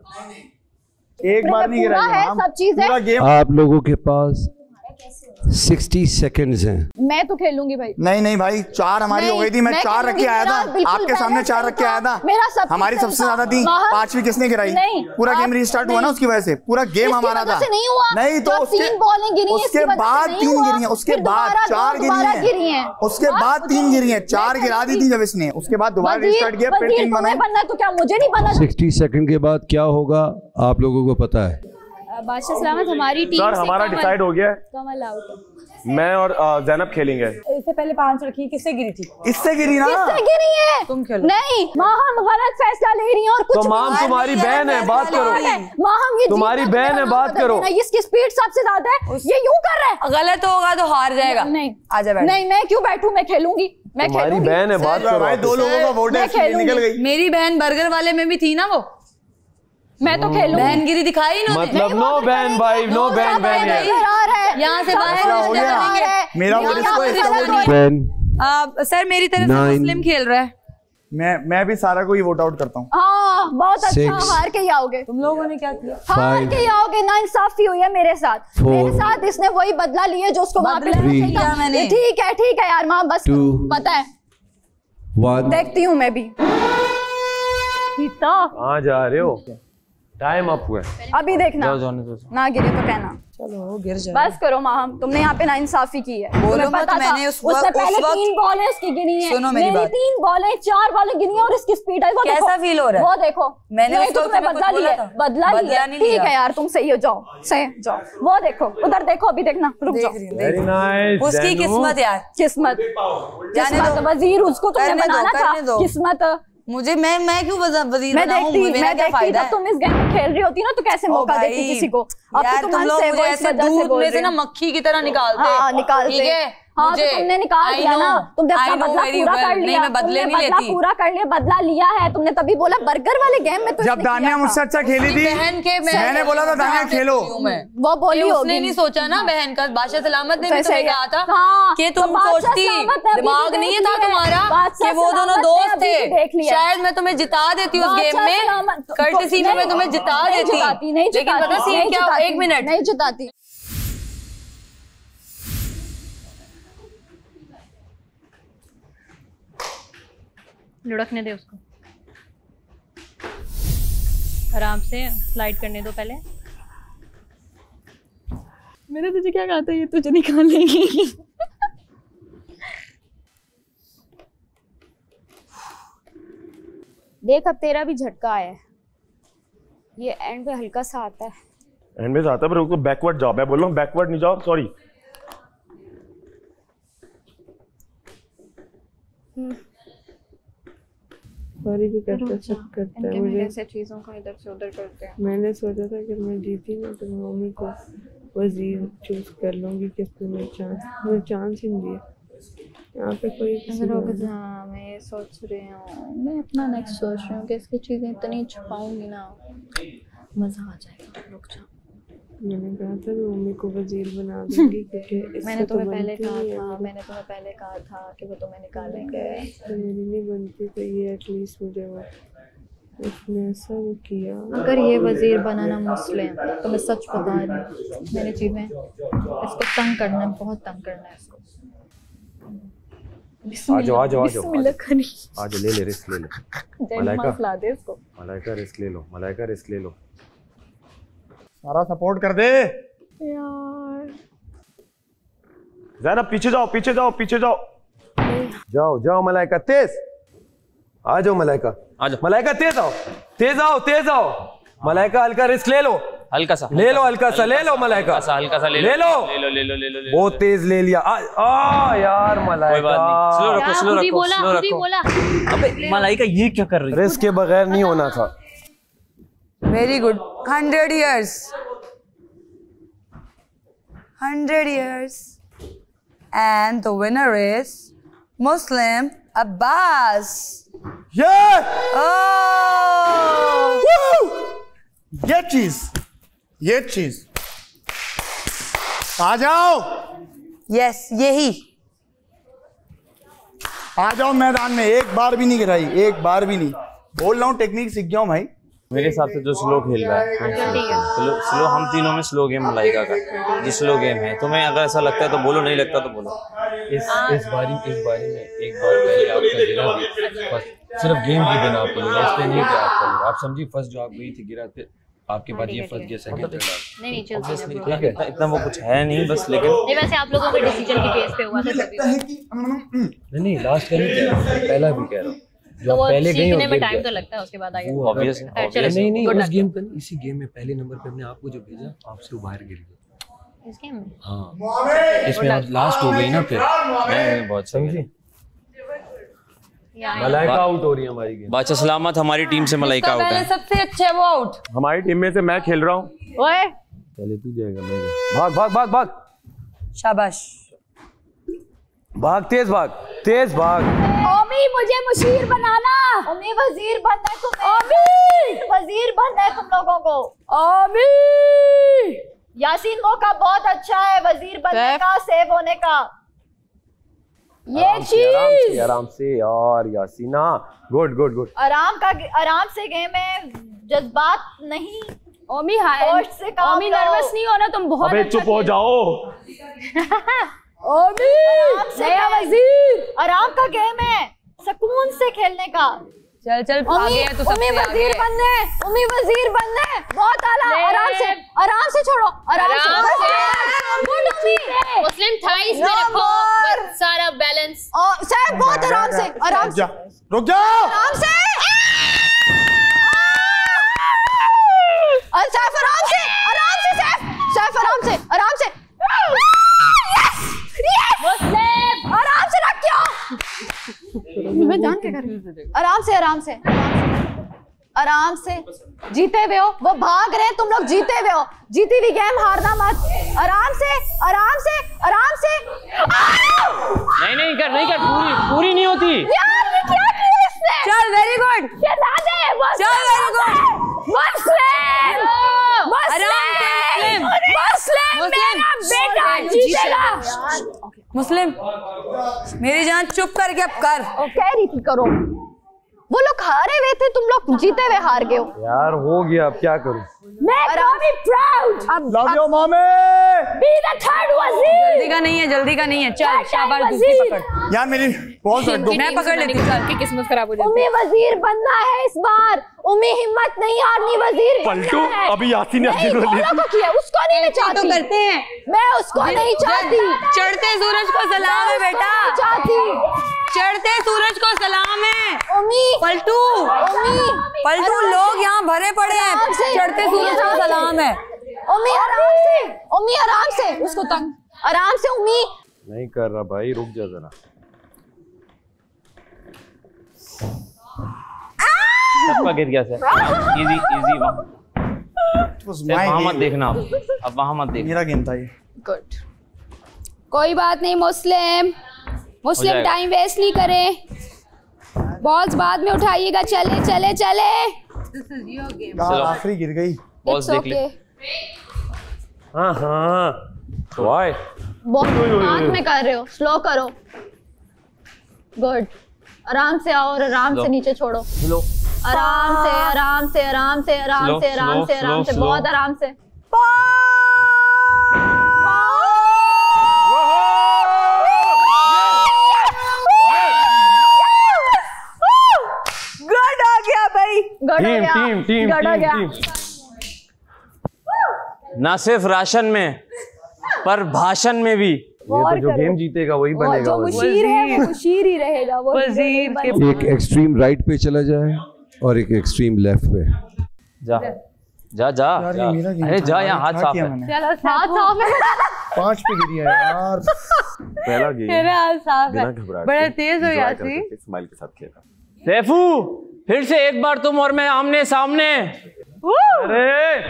Speaker 4: एक बार नहीं गिरा
Speaker 9: है सब चीजें।
Speaker 13: आप लोगों के पास 60 सेकंड्स हैं।
Speaker 9: मैं तो खेलूंगी भाई।
Speaker 4: नहीं भाई 4 हमारी हो गई थी, मैं 4 रख के आया था, आपके सामने 4 रख के आया था, हमारी सबसे ज्यादा थी, 5वीं किसने गिराई? पूरा गेम रिस्टार्ट हुआ ना उसकी वजह से, पूरा गेम हमारा था। नहीं तो उसके बाद 3 गिरी है, उसके बाद 4 गिरी है, उसके बाद 3 गिरी है, 4 गिरा दी थी जब इसने, उसके बाद दोबारा रिस्टार्ट किया, फिर 3 बनाए।
Speaker 9: तो क्या मुझे नहीं बना?
Speaker 13: 60 सेकंड के बाद क्या होगा आप लोगों को पता है?
Speaker 9: बादशाह सलामत हमारी टीम
Speaker 3: सर हमारा डिसाइड हो गया है,
Speaker 9: कमल आउट।
Speaker 3: मैं और जैनब खेलेंगे।
Speaker 12: इससे पहले 5 रखी, किससे गिरी थी?
Speaker 4: इससे गिरी ना,
Speaker 9: इससे गिरी है।
Speaker 12: तुम खेलो।
Speaker 9: नहीं माहम गलत फैसला ले रही है और कुछ
Speaker 3: तो माम तुम्हारी बहन है, बात करो।
Speaker 9: माहम ये
Speaker 3: तुम्हारी बहन है, बात करो।
Speaker 9: इसकी स्पीड सबसे ज्यादा है, ये यूं कर रहा है।
Speaker 12: गलत होगा तो हार जाएगा।
Speaker 9: नहीं
Speaker 12: आजा बैठ।
Speaker 9: नहीं मैं क्यों बैठूं, मैं खेलूंगी, मैं
Speaker 3: तुम्हारी बहन है, बात करो।
Speaker 4: भाई 2 लोगों का वोट है, निकल गई।
Speaker 12: मेरी बहन बर्गर वाले में भी थी ना वो,
Speaker 9: मैं तो खेलूंगी।
Speaker 12: बहनगिरी दिखाई इन्होंने।
Speaker 3: मतलब नो बहन भाई, नो बहन बहन है।
Speaker 12: यहाँ से बाहर
Speaker 4: मेरा वोट इसको।
Speaker 12: सर मेरी तरफ से मुस्लिम खेल रहा है।
Speaker 4: मैं भी सारा को ही वोट आउट करता हूँ।
Speaker 9: हाँ बहुत अच्छा, हार के ही आओगे
Speaker 12: तुम लोगों ने क्या किया?
Speaker 9: हार के ही आओगे, नाइंसाफी हुई है मेरे साथ। मेरे साथ इसने वही बदला लिया जो उसको वहाँ पे
Speaker 12: लिया मैंने।
Speaker 9: ठीक है यार माँ, बस पता है, देखती हूँ मैं भी।
Speaker 3: कहाँ जा रहे हो? टाइम अप हुआ है,
Speaker 9: अभी देखना ना गिरे तो कहना।
Speaker 12: चलो गिर जाए।
Speaker 9: बस करो माहम, तुमने यहाँ पे नाइंसाफी की है।
Speaker 12: बोलो मत, मैंने
Speaker 9: उससे पहले 3 बॉलें इसकी गिनी है,
Speaker 12: सुनो मेरी बात।
Speaker 9: 3 बॉलें 4 बॉलें गिनी है और इसकी स्पीड है वो
Speaker 12: कैसा फील हो रहा है?
Speaker 9: वो देखो
Speaker 12: मैंने
Speaker 9: तो तुम्हें बदला लिया। ठीक है यार तुम सही हो, जाओ सही जाओ। वो देखो उधर देखो, अभी देखना, रुक जाओ।
Speaker 12: उसकी किस्मत यार,
Speaker 9: किस्मत जाने दो। वजीर उसको तुमने बनाना था, किस्मत।
Speaker 12: मुझे मैं क्यों वजीर बनाऊं?
Speaker 9: मैं देखती जब तुम इस गेम में खेल रही होती ना तो कैसे मौका देती किसी को। अब तो
Speaker 12: तुम लोग मुझे ऐसे दूध में से ना मक्खी की तरह निकालते।
Speaker 9: हाँ निकालते। ठीक है हाँ तो तुमने निकाल दिया ना, तुमने अपना बदला पूरा कर लिया।
Speaker 12: मैं बदले नहीं लेती,
Speaker 9: पूरा कर लिया, बदला लिया है तुमने, तभी बोला बर्गर वाले गेम में। तो
Speaker 4: जब दानिया मुझसे अच्छा खेली थी, मैंने बोला था दानिया खेलो,
Speaker 9: वो बोली
Speaker 12: उसने नहीं सोचा ना बहन का। बादशाह सलामत ने भी तुम्हें कहा था कि तुम सोचती, दिमाग नहीं था तुम्हारा कि वो दोनों दोस्त थे, शायद मैं तुम्हें जिता देती उस गेम में, कर्टसी में मैं तुम्हें जिता देती। लेकिन पता सीन क्या, 1 मिनट
Speaker 9: नहीं जिताती।
Speaker 5: लुढ़कने दे उसको, आराम से स्लाइड करने दो पहले। मैंने तुझे क्या कहा था, ये तुझे निकाल लेगी।
Speaker 9: देख अब तेरा भी झटका आया है, ये एंड पे हल्का सा आता है।
Speaker 3: एंड में से आता है पर उसको बैकवर्ड जाओ, मैं बोल रहा हूँ बैकवर्ड नहीं जाओ, सॉरी।
Speaker 11: सॉरी भी करते सब करता है मुझे,
Speaker 14: ऐसे चीजों को इधर से उधर करते हैं।
Speaker 11: मैंने सोचा था कि मैं जीती ना तो मैं मम्मी को वजीर चूज कर लूंगी, किस पे मैं चांस ही नहीं दिया। यहाँ पे कोई
Speaker 14: हाँ मैं ये सोच रही हूँ, मैं अपना नेक्स्ट सोच रही हूँ कि इसकी चीजें इतनी छुपाऊंगी ना, मजा आ जाएगा। रुक जाओ,
Speaker 11: मैंने कहा था मैं मम्मी को वजीर बना दूंगी क्योंकि
Speaker 14: मैंने तुम्हें पहले कहा था कि वो तुम्हें निकालेंगे।
Speaker 11: तो मेरी नहीं बनती तो ये एटलीस्ट मुझे वो, उसने ऐसा वो किया।
Speaker 14: अगर ये वजीर बनाना मुस्लिम तो मैं सच बता रही हूँ, मेरी चीजें इसको तंग करना है, बहुत तंग करना है इसको।
Speaker 3: आजो
Speaker 14: आज
Speaker 3: ले रिस्क ले ले।
Speaker 14: मलाइका दे इसको,
Speaker 3: मलाइका रिस्क ले लो, मलाइका रिस्क ले लो।
Speaker 4: सारा सपोर्ट कर दे
Speaker 14: यार।
Speaker 3: ज़ैनब पीछे जाओ, पीछे जाओ, पीछे जाओ।
Speaker 13: जाओ जाओ मलाइका तेज, आ जाओ मलाइका,
Speaker 8: आ जाओ
Speaker 13: मलाइका तेज आओ, तेज आओ, तेज आओ मलाइका, हल्का रिस्क ले लो,
Speaker 8: हल्का सा
Speaker 13: ले लो, हल्का सा ले लो मलाइका,
Speaker 8: हल्का सा ले लो,
Speaker 13: बहुत तेज ले लिया। यार मलाइका,
Speaker 8: कोई बात नहीं, स्लो रखो, स्लो रखो, स्लो रखो। अबे मलाइका ये क्या कर रही है?
Speaker 3: रिस्क के बगैर नहीं होना था।
Speaker 12: Very good. 100 years 100 years and the winner is Muslim Abbas.
Speaker 4: Yeah!
Speaker 12: Oh!
Speaker 4: ये चीज आ जाओ।
Speaker 12: यस यही
Speaker 4: आ जाओ मैदान में, एक बार भी नहीं गिराई, एक बार भी नहीं। बोल रहा हूँ टेक्निक सीख गया हूँ भाई।
Speaker 8: मेरे हिसाब से जो स्लो खेल रहा है, स्लो हम तीनों में स्लो गेम मलाइका का, जो स्लो गेम है। तुम्हें अगर ऐसा लगता है तो बोलो, नहीं लगता तो बोलो।
Speaker 6: इस बारी में एक बार पहले आपका गिरा भी सिर्फ गेम की बिना पे, इसलिए नहीं कि आपका, आप समझी फर्स्ट जो आप गई थी गिरा, फिर आपके बाद ये फर्स्ट गया सेकंड
Speaker 5: नहीं चलती
Speaker 8: ठीक है, इतना वो कुछ है नहीं बस, लेकिन
Speaker 5: नहीं वैसे आप लोगों के डिसीजन की बेस पे हुआ था।
Speaker 6: नहीं लास्ट का नहीं, पहला भी कह रहा हूँ, जो पहले गई
Speaker 5: सीखने में टाइम तो लगता है, उसके बाद आगे
Speaker 8: ऑब्वियस
Speaker 6: नहीं उस गेम पे, इसी गेम में पहले नंबर पे हमने आपको जो भेजा, आपसे वो बाहर गिर गया
Speaker 5: इस गेम में।
Speaker 6: हाँ इसमें आप लास्ट हो गई ना, फिर
Speaker 8: नहीं बहुत समझी।
Speaker 13: मलाइका आउट हो रही है हमारी गेम।
Speaker 8: बादशाह सलामत हमारी टीम से मलाइका आउट है।
Speaker 12: सबसे अच्छे वो आउट
Speaker 3: हमारी टीम में से मैं खेल रहा हूँ।
Speaker 5: ओए
Speaker 13: पहले तू जाएगा, मैं भाग भाग भाग भाग,
Speaker 12: शाबाश,
Speaker 13: भाग तेज भाग, तेज भाग।
Speaker 9: ओमी मुझे मुशीर बनाना। ओमी वजीर बनना है तुम्हें। ओमी वजीर बनना है तुम लोगों को। ओमी यासीन मौका बहुत अच्छा है वजीर बनने का, सेव होने का। ये चीज
Speaker 13: आराम से यार यासीना, गुड गुड गुड।
Speaker 9: आराम से गेम है, जज्बात नहीं। ओमी से काम
Speaker 12: ओमी नर्वस नहीं होना, तुम बहुत
Speaker 3: अबे चुप हो जाओ।
Speaker 9: ओमी नया वजीर, आराम का गेम है, सुकून से खेलने का।
Speaker 12: चल चल आगे है तो सबसे आगे है।
Speaker 9: उम्मी वजीर बनने, बहुत आला। आराम से छोड़ो, आराम से।
Speaker 5: मुस्लिम थाइस में रखो सारा बैलेंस।
Speaker 9: सैफ बहुत आराम से, आराम से
Speaker 4: रुक जाओ,
Speaker 9: आराम से। सैफ आराम से, आराम से सैफ आराम से, आराम से। मुस्लिम आराम से रखियो। मैं जान के कर, आराम से आराम से आराम से। जीते हुए हो, वो भाग रहे हैं, तुम लोग जीते हुए हो। जीती हुई गेम हारना मत। आराम से आराम से आराम से।
Speaker 8: नहीं कर पूरी नहीं होती
Speaker 9: यार ये क्या किया इसने?
Speaker 12: चल वेरी गुड,
Speaker 9: चल वेरी गुड। मुस्लिम मेरा बेटा जीतेगा।
Speaker 12: मुस्लिम मेरी जान चुप करके अब कर।
Speaker 9: कह रही थी करो, वो लोग हारे हुए थे, तुम लोग जीते हुए हार गए हो।
Speaker 13: यार हो गया, अब क्या करूं?
Speaker 9: मैं प्राउड।
Speaker 12: अब
Speaker 4: लव यू मामे।
Speaker 9: बी द थर्ड वजीर।
Speaker 12: जल्दी का नहीं है। चल शाबाश, दूसरी पकड़।
Speaker 4: यार मेरी बहुत
Speaker 12: मैं पकड़ लेती हूं। चल
Speaker 5: की किस्मत खराब हो जाती है।
Speaker 9: उम्मी वजीर बनना है इस बार। उम्मी हिम्मत नहीं हारनी, वजीर
Speaker 3: पलटू अभी यासीन ने
Speaker 9: किया, उसको नहीं चाहती
Speaker 12: तो करते हैं,
Speaker 9: मैं उसको नहीं चाहती।
Speaker 12: चढ़ते सूरज को सलाम है बेटा,
Speaker 9: चाहती
Speaker 12: चढ़ते सूरज को सलाम है।
Speaker 9: उम्मी
Speaker 12: पलटू लोग यहाँ भरे पड़े हैं, चढ़ते सूरज को सलाम है।
Speaker 9: उम्मी आराम से उसको तंग, आराम से। उम्मी
Speaker 13: नहीं कर रहा भाई, रुक जा जरा।
Speaker 8: सबका गिर गया सर, इजी वहाँ मत देखना, अब वहाँ मत देखना।
Speaker 4: मेरा गेम था ये।
Speaker 9: गुड, कोई बात नहीं। मुस्लिम टाइम वेस्ट नहीं करें, बॉल्स बाद में उठाइएगा। चले
Speaker 4: आखिरी गिर गई।
Speaker 8: बॉल्स देख ले।
Speaker 13: हाँ तो आए
Speaker 9: हाथ में कर रहे हो, स्लो करो। गुड, आराम से आओ और आराम से नीचे छोड़ो। आराम से, बहुत आराम से।
Speaker 12: गड आ गया भाई,
Speaker 13: टीम।
Speaker 8: ना सिर्फ राशन में पर भाषण में भी
Speaker 13: तो जो गेम जीतेगा वही बनेगा।
Speaker 9: जो मुशीर है वो मुशीर ही रहेगा, वो
Speaker 13: एक एक्सट्रीम राइट पे चला जाए और एक एक्सट्रीम लेफ्ट पे।
Speaker 8: जा जा जा, अरे जा, यहाँ हाथ साफ है।
Speaker 5: चलो हाथ साफ है।
Speaker 4: 5 पे गिरी है यार।
Speaker 3: पहला गेम
Speaker 12: मेरा हाथ साफ है, बड़ा तेज हो यासी।
Speaker 3: स्माइल के साथ खेला।
Speaker 8: सैफू फिर से एक बार तुम और मैं आमने सामने। अरे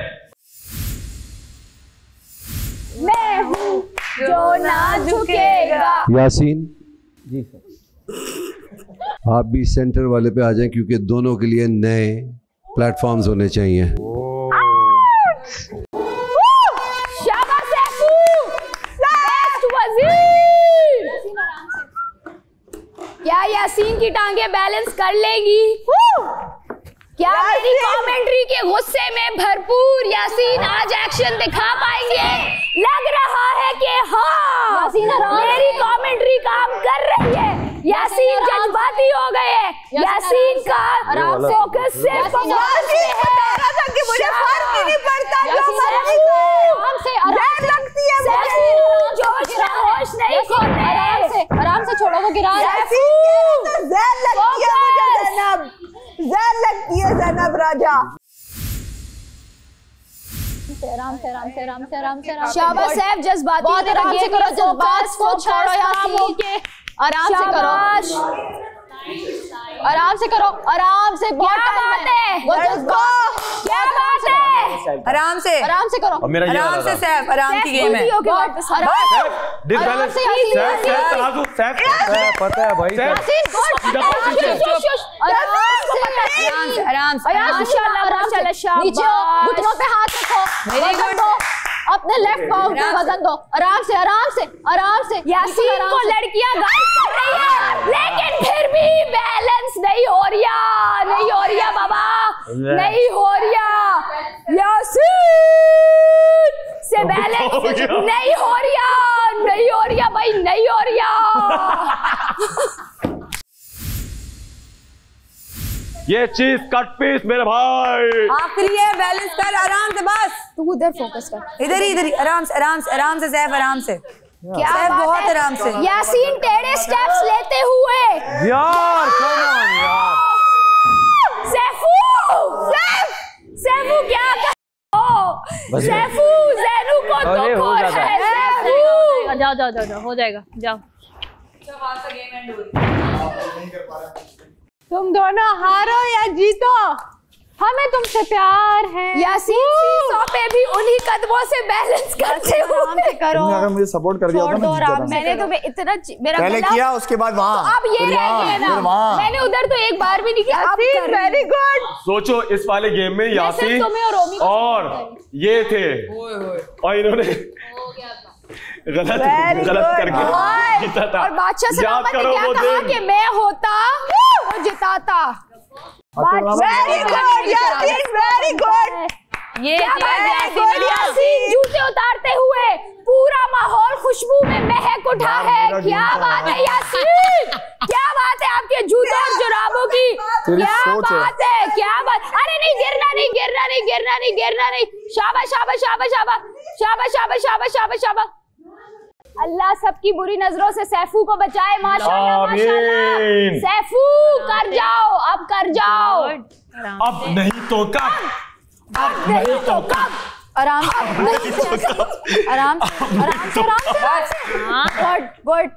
Speaker 9: मैं हूँ जो ना झुकेगा।
Speaker 13: यासीन
Speaker 8: जी सर,
Speaker 13: आप भी सेंटर वाले पे आ जाएं क्योंकि दोनों के लिए नए प्लेटफॉर्म्स होने चाहिए।
Speaker 9: शाबाश सैफू, बेस्ट वजीर। क्या यासीन की टांगे बैलेंस कर लेगी? क्या मेरी कमेंट्री के गुस्से में भरपूर यासीन आज एक्शन दिखा पाएंगे? लग रहा है कि हाँ, मेरी कमेंट्री काम कर रही है। यासीन जज्बाती हो गए। यासीन का फोकस से बवाल से है कि मुझे फर्क ही नहीं पड़ता। आराम से लगती है मुझे, जोश में होश नहीं खोते। आराम से छोड़ो, वो गिरा रहा है।
Speaker 11: ज़हन लगती है ज़ैनब राजा।
Speaker 9: आराम से आराम से आराम से आराम से। शाबाश सैफ, जज्बाती बहुत आराम से करो, जज्बात को छोड़ो। आराम से करो, आराम से करो, आराम से। क्या बात है? क्या बात है?
Speaker 12: आराम से
Speaker 9: करो।
Speaker 12: आराम से सैफ, आराम की गेम है।
Speaker 3: पता है भाई।
Speaker 12: आराम से
Speaker 9: नीचे घुटनों पे हाथ रखो, अपने लेफ्ट पाँव पे वजन दो। आराम से आराम से आराम से। यासीन को लड़कियां गाइड कर रही है, लेकिन फिर भी बैलेंस नहीं हो रहा बाबा, नहीं हो रहा। यासीन से बैलेंस नहीं हो रहा भाई, नहीं हो रहा।
Speaker 3: ये चीज कट पीस मेरे भाई।
Speaker 12: आखिरी है, बैलेंस कर आराम से, बस
Speaker 9: तू उधर फोकस कर।
Speaker 12: इधर ही आराम से आराम से सैफ, आराम से।
Speaker 9: क्या
Speaker 12: सैफ बहुत आराम से।
Speaker 9: यासीन टेढ़े स्टेप्स लेते हुए
Speaker 3: यार, कम ऑन यार।
Speaker 9: सैफू क्या कर हो? सैफू ज़ैनू को तो खोल है। सैफू
Speaker 5: जाओ जाओ जाओ, हो जाएगा, जाओ।
Speaker 12: तुम दोनों हारो या जीतो, हमें तुमसे प्यार है।
Speaker 9: यासीन सीसो पे भी उन्हीं कदमों से बैलेंस करते हुए
Speaker 12: करो।
Speaker 4: तुमने अगर मुझे सपोर्ट कर दिया होता ना,
Speaker 9: मैंने तुम्हें इतना मेरा
Speaker 4: पहले किया, उसके बाद वहाँ,
Speaker 9: तो अब ये रह गया ना। मैंने उधर तो एक बार भी नहीं किया।
Speaker 12: Very good.
Speaker 3: सोचो इस वाले गेम में यासीन और ये थे, और इन्होंने गलत करके जीता था।
Speaker 9: और बादशाह सलामत ने क्या कहा कि मैं होता तो जिताता।
Speaker 12: Very good Yaseen, very good.
Speaker 9: ये यासीन जूते उतारते हुए पूरा माहौल खुशबू में महक उठा है। क्या बात है यासीन, क्या बात है आपके जूतों और जुराबों की, क्या बात है, क्या बात। अरे नहीं गिरना नहीं, गिरना नहीं, गिरना नहीं, गिरना नहीं। शाबाश शाबाश शाबाश शाबाश शाबाश शाबाश शाबाश शाबाश शाबाश। अल्लाह सबकी बुरी नजरों से सैफू को बचाए। माशाल्लाह माशाल्लाह। सैफू कर जाओ, अब कर जाओ।
Speaker 3: अब नहीं तो कब,
Speaker 9: अब नहीं तो कब। आराम से आराम से गुड गुड।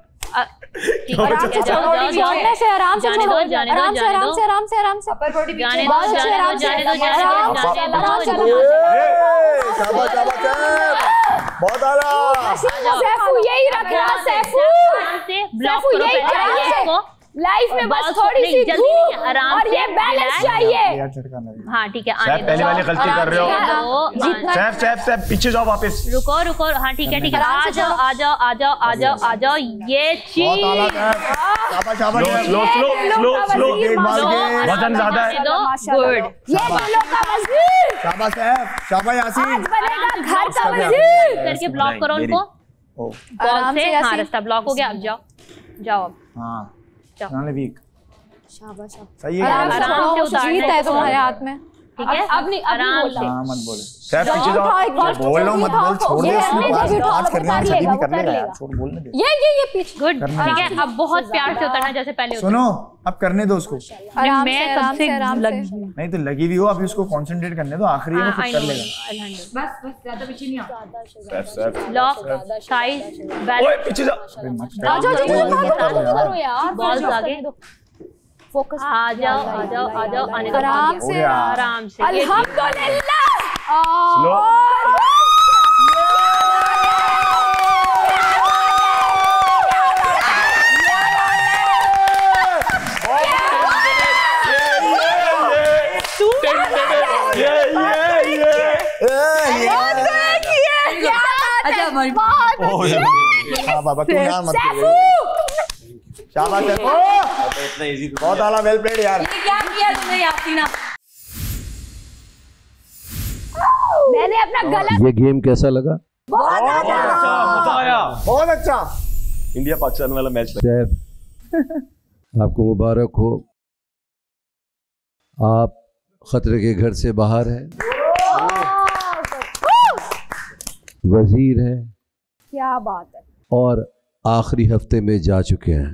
Speaker 9: आराम से छोड़ो, छोड़ने से आराम से छोड़ो, आराम से आराम से आराम से आराम से अपर बॉडी जाने दो,
Speaker 4: बहुत आला।
Speaker 9: सैफू यही रखना, सैफू यही रखना। लाइफ में बस थोड़ी सी धूप और ये बैलेंस चाहिए।
Speaker 5: हाँ ठीक है,
Speaker 3: पहले वाली गलती कर रहे हो। सैफ पीछे जाओ वापस।
Speaker 5: रुको हाँ ठीक है आ जाओ। ये चीज
Speaker 3: स्लो वजन ज्यादा है।
Speaker 5: गुड,
Speaker 9: ये दिलों का वजीर।
Speaker 4: शाबाश सैफ, शाबाश यासीन।
Speaker 9: आज बनेगा घर का वजीर।
Speaker 5: करके ब्लॉक करो उनको बॉल से। हाँ रास्ता ब्लॉक हो गया, अब जाओ अब।
Speaker 4: हाँ वीक।
Speaker 9: शाबाश
Speaker 4: सही है।
Speaker 9: आराम से जीत है तुम्हारे हाथ में।
Speaker 5: ठीक है?
Speaker 9: अब नहीं
Speaker 5: आराम से।
Speaker 4: हाँ मत बोले सैफ पीछे जाओ बोल लो मत बोल छोड़ दे उसने बात करने में सभी भी कर लेगा यार छोड़ बोलने दे
Speaker 5: ये पीछे गुड ठीक है अब बहुत प्यार से उतरना जैसे पहले
Speaker 4: सुनो अब करने दो उसको
Speaker 5: मैं कब से
Speaker 4: नहीं तो लगी भी हो अभी उसको कंसंट्रेट करने दो आखिरी में खुद कर लेगा
Speaker 12: बस ज्यादा पीछे नहीं आओ
Speaker 5: लॉक साइड
Speaker 3: ओए पीछे जा
Speaker 9: करो यार
Speaker 5: बॉल्स आगे
Speaker 9: फोकस
Speaker 5: आ जाओ आने दो आराम से
Speaker 9: अल्हम्दुलिल्लाह
Speaker 4: बाबा तू यार मत शाबाश सैफू
Speaker 8: इतना इजी
Speaker 4: बहुत आला वेल प्लेड यार
Speaker 12: ये क्या किया तुमने यासीना
Speaker 9: मैंने अपना गला
Speaker 13: ये गेम कैसा लगा?
Speaker 3: मजा आया
Speaker 4: बहुत अच्छा
Speaker 3: इंडिया पाकिस्तान वाला मैच
Speaker 13: सैफ आपको मुबारक हो आप खतरे के घर से बाहर हैं वजीर हैं
Speaker 9: क्या बात है
Speaker 13: और आखिरी हफ्ते में जा चुके हैं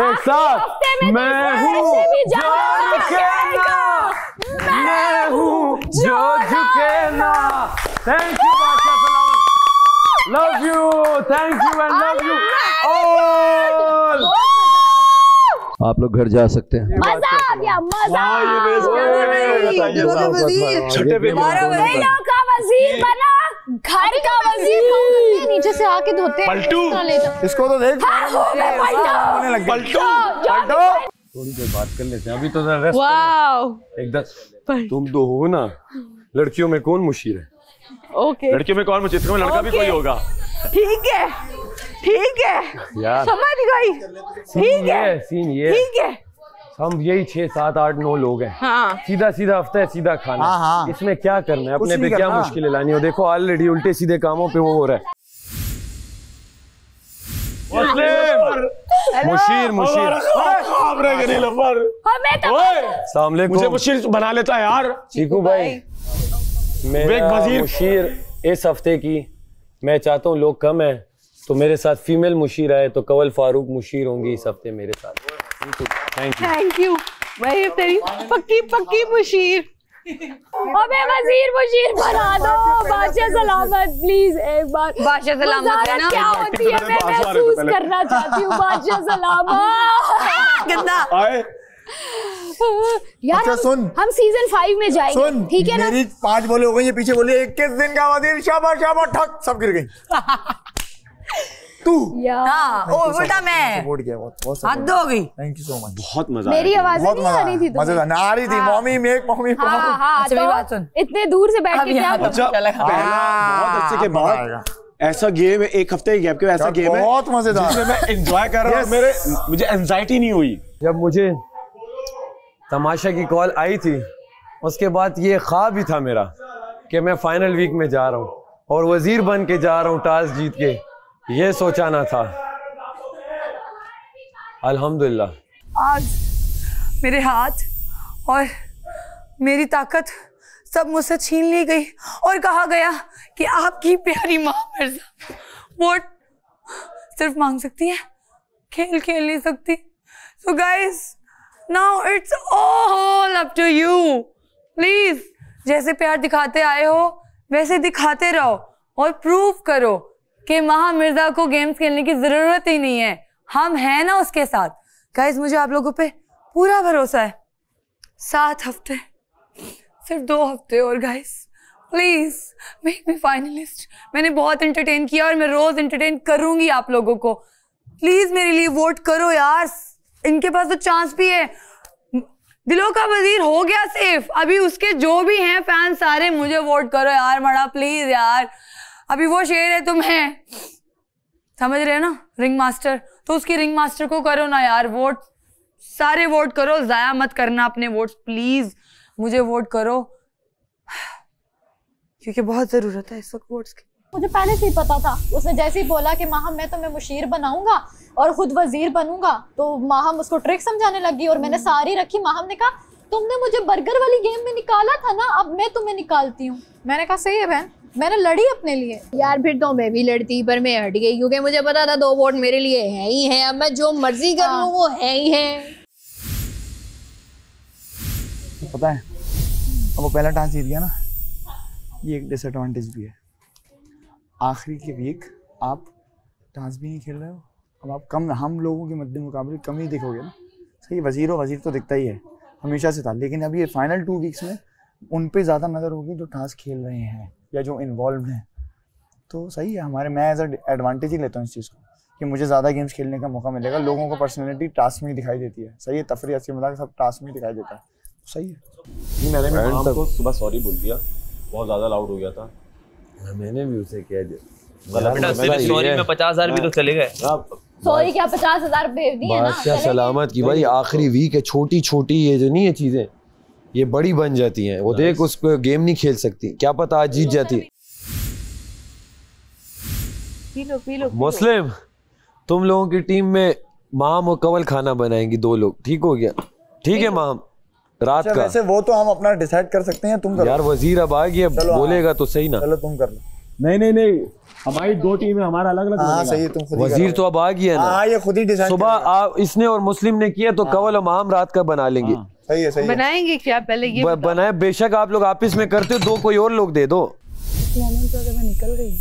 Speaker 3: एक साथ मैं हूँ जो झुके ना मैं हूँ जो झुके ना थैंक यू बादशाह सलाम love you thank you and love you all
Speaker 13: आप लोग घर जा सकते हैं
Speaker 9: मजा आ गया मजा का वजीर बना घर का वजीर नीचे से आके धोते
Speaker 3: पलटू
Speaker 4: इसको तो देख होने लग गया
Speaker 3: थोड़ी देर बात कर लेते हैं अभी तो रेस्ट
Speaker 11: वाओ
Speaker 3: एकदम तुम तो हो ना लड़कियों में कौन मुशीर है
Speaker 11: ओके
Speaker 3: लड़कियों में कौन मुशीर में लड़का भी कोई होगा
Speaker 11: ठीक है
Speaker 3: यार
Speaker 11: समझ गई ठीक है
Speaker 3: सीन ये
Speaker 11: ठीक है
Speaker 3: हम यही 6 7 8 9 लोग हैं
Speaker 11: हाँ
Speaker 3: सीधा हफ्ता है सीधा खाना
Speaker 4: हाँ।
Speaker 3: इसमें क्या करना है अपने पे क्या मुश्किलें लानी हो देखो ऑलरेडी उल्टे सीधे कामों पे वो हो रहा है मुशीर मुझे मुशीर बना लेता है यार चीकू भाई मेरा मुशीर इस हफ्ते की मैं चाहता हूँ लोग कम है तो मेरे साथ फीमेल मुशीर आए तो कवल फारूक मुशीर होंगी इस हफ्ते मेरे साथ
Speaker 11: थैंक यू भाई तेरी पक्की मुशीर
Speaker 9: अबे वजीर मुशीर बना दो बादशाह सलामत प्लीज एक बार
Speaker 12: बादशाह सलामत है ना
Speaker 9: क्या होती है मैं महसूस करना चाहती हूँ बादशाह सलामत
Speaker 12: कितना
Speaker 9: यार
Speaker 4: अच्छा, सुन
Speaker 9: हम सीजन 5 में जाएंगे
Speaker 4: सुन
Speaker 9: ठीक है ना
Speaker 4: मेरी 5 बोले हो गई ये पीछे बोली 21 दिन का वजीर शाबाश शाबाश ठक सब गिर गई तू
Speaker 12: हाँ ओ बेटा मैं
Speaker 4: सपोर्ट किया बहुत
Speaker 12: हद हो गई
Speaker 4: थैंक यू सो मच
Speaker 3: बहुत मजा
Speaker 9: मेरी आवाज नहीं आ रही थी
Speaker 4: मजेदार ना आ रही थी मम्मी मेक मम्मी
Speaker 9: हाँ
Speaker 12: अच्छा, मेरी बात सुन।
Speaker 9: इतने दूर से बैठ के क्या
Speaker 3: अच्छा पहला बहुत अच्छे के बाद ऐसा गेम है एक हफ्ते के गैप के ऐसा गेम है
Speaker 4: बहुत मजेदार
Speaker 3: जिसमें मैं एंजॉय कर रहा हूँ मुझे एंजाइटी नहीं हुई जब मुझे तमाशा की कॉल आई थी उसके बाद ये ख्वाब ही था मेरा कि मैं फाइनल वीक में जा रहा हूँ और वजीर बन के जा रहा हूँ टॉस जीत के ये सोचा ना था अल्हम्दुलिल्लाह
Speaker 12: आज मेरे हाथ और मेरी ताकत सब मुझसे छीन ली गई और कहा गया कि आपकी प्यारी माँ मिर्जा वोट सिर्फ मांग सकती है खेल खेल नहीं सकती so guys now it's all up to you please जैसे प्यार दिखाते आए हो वैसे दिखाते रहो और प्रूव करो कि महा मिर्जा को गेम्स खेलने की जरूरत ही नहीं है हम हैं ना उसके साथ गाइस मुझे आप लोगों पे पूरा भरोसा है 7 हफ्ते सिर्फ 2 हफ्ते और guys please make me finalist मैंने बहुत एंटरटेन किया और मैं रोज एंटरटेन करूंगी आप लोगों को प्लीज मेरे लिए वोट करो यार इनके पास तो चांस भी है दिलों का वजीर हो गया सेफ अभी उसके जो भी हैं फैन सारे मुझे वोट करो यार मड़ा प्लीज यार अभी वो शेर है तुम्हें समझ रहे हो ना रिंग मास्टर तो उसकी रिंग मास्टर को करो ना यार वोट सारे वोट करो जाया मत करना अपने वोट्स प्लीज मुझे वोट करो क्योंकि बहुत जरूरत है इस वक्त वोट्स की
Speaker 9: मुझे पहले से ही पता था। उसने जैसे ही बोला कि माहम मैं तुम्हें मुशीर बनाऊंगा और खुद वजीर बनूंगा, तो माहम उसको ट्रिक समझाने लगी और मैंने सारी रखी। माहम ने कहा तुमने मुझे बर्गर वाली गेम में निकाला था ना, अब मैं तुम्हें निकालती हूँ। मैंने कहा सही है बहन, मैंने लड़ी अपने लिए।
Speaker 7: यार फिर तो मैं भी लड़ती, पर मैं हट गई क्योंकि मुझे पता था 2 वोट मेरे लिए है ही है। अब मैं जो मर्जी कर लूं वो है ही है।
Speaker 4: पता है अब वो पहला टास्क जीत गया ना, ये एक डिसएडवांटेज भी है। आखिरी के वीक आप टास्क भी नहीं खेल रहे हो, अब आप कम, हम लोगों के मद्दे मुकाबले कम ही दिखोगे ना। सही वजीर तो दिखता ही है, हमेशा से था, लेकिन अब ये फाइनल 2 वीक्स में उन पे ज़्यादा नज़र होगी जो टास्क खेल रहे हैं या जो इन्वॉल्व हैं। तो सही है हमारे, मैं एज एडवांटेज ही लेता हूँ इस चीज़ को कि मुझे ज़्यादा गेम्स खेलने का मौका मिलेगा। लोगों को पर्सनैलिटी टास्क में ही दिखाई देती है। सही है, तफरी हंसी मजाक सब टास्क में दिखाई देता है। सही है।
Speaker 3: मैंने भी माम को सुबह सॉरी बोल दिया, बहुत ज़्यादा लाउड हो गया था।
Speaker 6: मैंने भी उसे कह दिया,
Speaker 8: सॉरी में 50,000 भी तो चले गए।
Speaker 9: सॉरी क्या 50,000 भेज दिए ना।
Speaker 6: बादशाह सलामत की भाई, आखिरी वीक है, छोटी छोटी ये जो नहीं है चीजें, ये बड़ी बन जाती हैं। वो देख उस पे गेम नहीं खेल सकती, क्या पता आज जीत जाती।
Speaker 11: पी लो
Speaker 6: मुस्लिम, तुम लोगों की टीम में माम और कवल खाना बनाएंगी 2 लोग, ठीक हो गया? ठीक है माम, रात का।
Speaker 4: वैसे वो तो हम अपना डिसाइड कर सकते हैं, तुम करो
Speaker 6: यार। वजीर अब आ गया, बोलेगा तो सही ना।
Speaker 4: चलो तुम कर लो।
Speaker 3: नहीं, हमारी 2 टीम है, हमारा अलग अलग।
Speaker 4: हाँ सही है, तुम खुद ही
Speaker 6: वजीर तो अब आ गया ना।
Speaker 4: हाँ ये खुद ही डिसाइड।
Speaker 6: सुबह इसने और मुस्लिम ने किया तो कवल और माम रात का बना लेंगे।
Speaker 4: सही है, सही है।
Speaker 11: बनाएंगे क्या पहले ये
Speaker 6: बनाए, बेशक आप लोग आपस में करते हो, 2 कोई और लोग दे दो।
Speaker 12: मोमेंट अगर मैं निकल गई।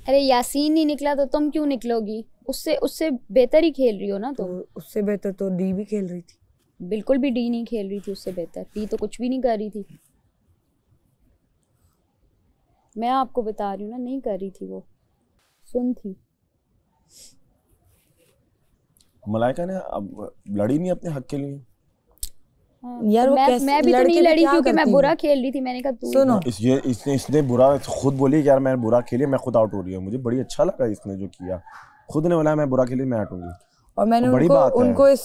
Speaker 9: अरे यासीन नहीं निकला तो तुम क्यों निकलोगी? उससे बेहतर ही खेल रही हो ना तुम।
Speaker 12: तो उससे बेहतर तो डी भी खेल रही थी।
Speaker 9: बिल्कुल भी डी नहीं खेल रही थी उससे बेहतर। डी तो कुछ भी नहीं कर रही थी। मैं आपको बता रही हूँ ना, नहीं कर रही थी वो, सुन थी।
Speaker 3: मलाइका ने अब लड़ी नहीं अपने हक के लिए।
Speaker 12: यार वो
Speaker 9: मैं भी तो नहीं लड़ी क्योंकि मैं बुरा खेल रही थी। मैंने कहा तू
Speaker 12: सुनो,
Speaker 3: इसने बुरा खुद बोली कि यार मैं बुरा खेली, मैं खुद आउट हो रही हूँ। मुझे बड़ी अच्छा लगा इसने जो किया, खुद ने बोला मैं बुरा खेली, मैं हटूंगी।
Speaker 12: और मैंने उनको इस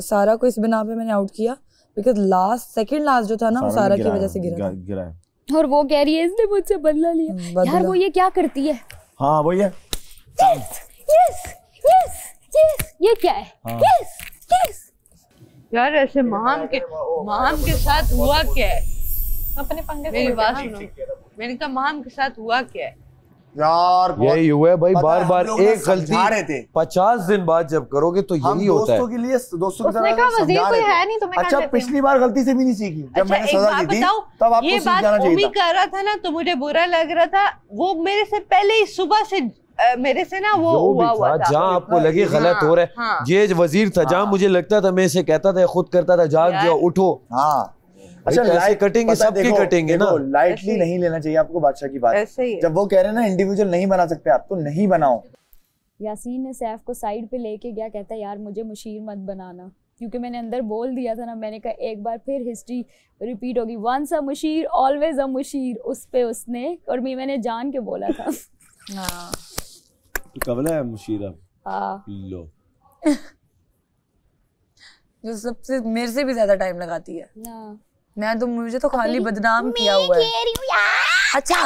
Speaker 12: सारा को इस बिना पे मैंने आउट किया बिकॉज सेकंड लास्ट जो था ना वो सारा की वजह से गिरा
Speaker 9: है। और वो कह रही है इसने मुझसे बदला लिया। यार वो ये क्या करती है?
Speaker 3: हाँ वही है।
Speaker 9: यस ये क्या है? यस
Speaker 11: यार ऐसे माम के साथ हुआ क्या है?
Speaker 9: अपने पंगे।
Speaker 11: मेरी बात सुनो, मैंने कहा माम के साथ हुआ क्या है?
Speaker 4: यार
Speaker 6: यही हुआ है भाई, बार बार एक गलती 50 दिन बाद जब करोगे तो यही होता है।
Speaker 4: दोस्तों के लिए दोस्तों की
Speaker 9: तरह समझा रहे थे। है नहीं तो मैं
Speaker 4: अच्छा पिछली बार गलती से भी नहीं सीखी जब मैंने सजा दी थी, तब आपको सीख जाना चाहिए था।
Speaker 11: ये बात कर रहा था ना तो मुझे बुरा लग रहा था। वो मेरे से पहले ही सुबह से मेरे से ना वो हुआ था।
Speaker 6: जहाँ आपको लगे गलत हो रहा है, ये वजीर था जहाँ मुझे लगता था मैं इसे कहता था, खुद करता था, जाग जाओ उठो।
Speaker 4: हाँ
Speaker 6: अच्छा लाइट कटेंगे, सबकी कटेंगे ना।
Speaker 4: लाइटली नहीं लेना चाहिए आपको बादशाह की बात। जब वो कह रहे हैं ना इंडिविजुअल नहीं बना सकते आप, तो नहीं बनाओ।
Speaker 9: यासीन ने सैफ को साइड पे लेके गया, कहता है यार मुझे मुशीर मत बनाना, क्योंकि मैंने अंदर बोल दिया था ना। मैंने कहा एक बार फिर हिस्ट्री रिपीट होगी, once a Musheer always a Musheer. उस पे उसने और मैंने जान के बोला था।
Speaker 3: कब है मुशीरा?
Speaker 9: हाँ
Speaker 3: लो
Speaker 12: जो सबसे मेरे से भी ज्यादा टाइम लगाती है ना। मैं तो मुझे तो खाली बदनाम किया हुआ है। अच्छा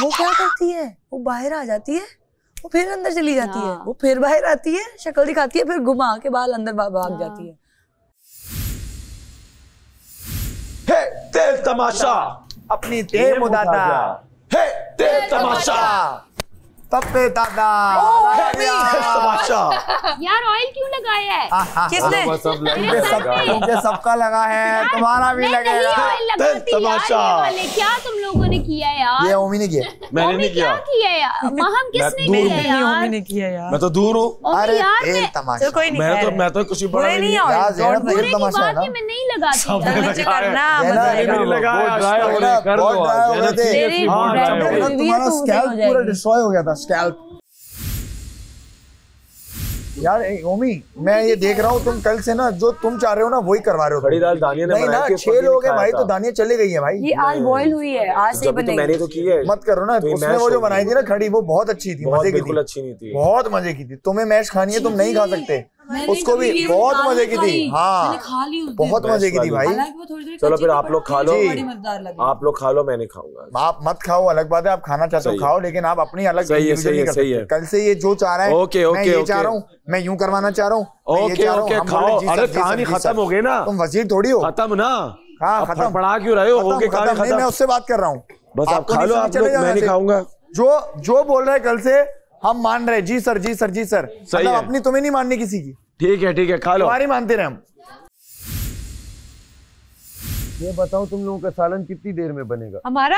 Speaker 12: वो क्या करती है? वो बाहर आ जाती है, वो फिर अंदर चली जाती है, वो फिर बाहर आती है, शक्ल दिखाती है, फिर घुमा के बाल अंदर भाग जाती है।
Speaker 3: हे तेल तमाशा
Speaker 4: अपनी तेल मुदादा,
Speaker 3: हे तेल तमाशा
Speaker 4: तप्पे दादा।
Speaker 3: तमाशा
Speaker 9: यार ऑयल क्यों लगाया है?
Speaker 12: किसने?
Speaker 4: तुमसे सबका लगा है, तुम्हारा भी लगेगा।
Speaker 3: तमाशा
Speaker 9: क्या तुम लोगों ने किया यार?
Speaker 4: ये ओमी ने किया,
Speaker 3: मैंने नहीं किया।
Speaker 9: क्या किया यार? महम किसने किया यार?
Speaker 12: ओमी ने किया यार।
Speaker 3: मैं तो दूर हूँ।
Speaker 4: अरे तेल तमाशा,
Speaker 12: कोई नहीं,
Speaker 3: मैं तो कुछ बड़ा नहीं
Speaker 4: तेल तमाशा है ना।
Speaker 9: मैं नहीं लगाती।
Speaker 4: तुम्हारा स्कैल्प पूरा डिस्ट्रॉय हो गया था, स्कैल्प। यार ओमी मैं ये देख रहा हूँ, तुम कल से ना जो तुम चाह रहे हो ना वही करवा रहे हो।
Speaker 3: खड़ी दाल दानिया ने
Speaker 4: नहीं ना, 6 लोग हैं भाई, तो दानिया चले गई है भाई।
Speaker 12: ये आज बॉईल हुई है, आज से बनेगी।
Speaker 3: मैंने तो की है।
Speaker 4: मत करो ना, उसने वो जो बनाई थी ना खड़ी, वो बहुत अच्छी थी, मजे की थी,
Speaker 3: बिल्कुल अच्छी नहीं थी,
Speaker 4: बहुत मजे की थी। तुम्हें मैश खानी है, तुम नहीं खा सकते। उसको भी बहुत मजे की थी। हाँ बहुत मजे की थी भाई।
Speaker 3: चलो फिर आप लोग खा लो, आप लोग खा लो, मैं नहीं खाऊंगा।
Speaker 4: आप मत खाओ, अलग बात है, आप खाना चाहते हो खाओ, लेकिन आप अपनी अलग
Speaker 3: सही है।
Speaker 4: कल से ये जो चाह रहा है मैं ये चाह रहा हूँ, मैं यूं करवाना चाह रहा हूँ,
Speaker 3: ओके खाओ। अरे कहानी खत्म हो गई ना,
Speaker 4: तुम वजीर थोड़ी हो।
Speaker 3: खत्म ना,
Speaker 4: हाँ खत्म।
Speaker 3: पढ़ा क्यों रहे हो?
Speaker 4: खत्म। मैं उससे बात कर रहा हूँ,
Speaker 3: बस आप खा लो, आप लोग, मैं नहीं खाऊंगा।
Speaker 4: जो बोल रहे कल से हम मान रहे, जी सर जी सर जी सर, मतलब अपनी तुम्हें नहीं माननी किसी की।
Speaker 3: ठीक है खा लो,
Speaker 4: तुम्हारी मानते रहे हम।
Speaker 6: ये बताओ तुम लोगों का सालन कितनी देर में बनेगा?
Speaker 11: हमारा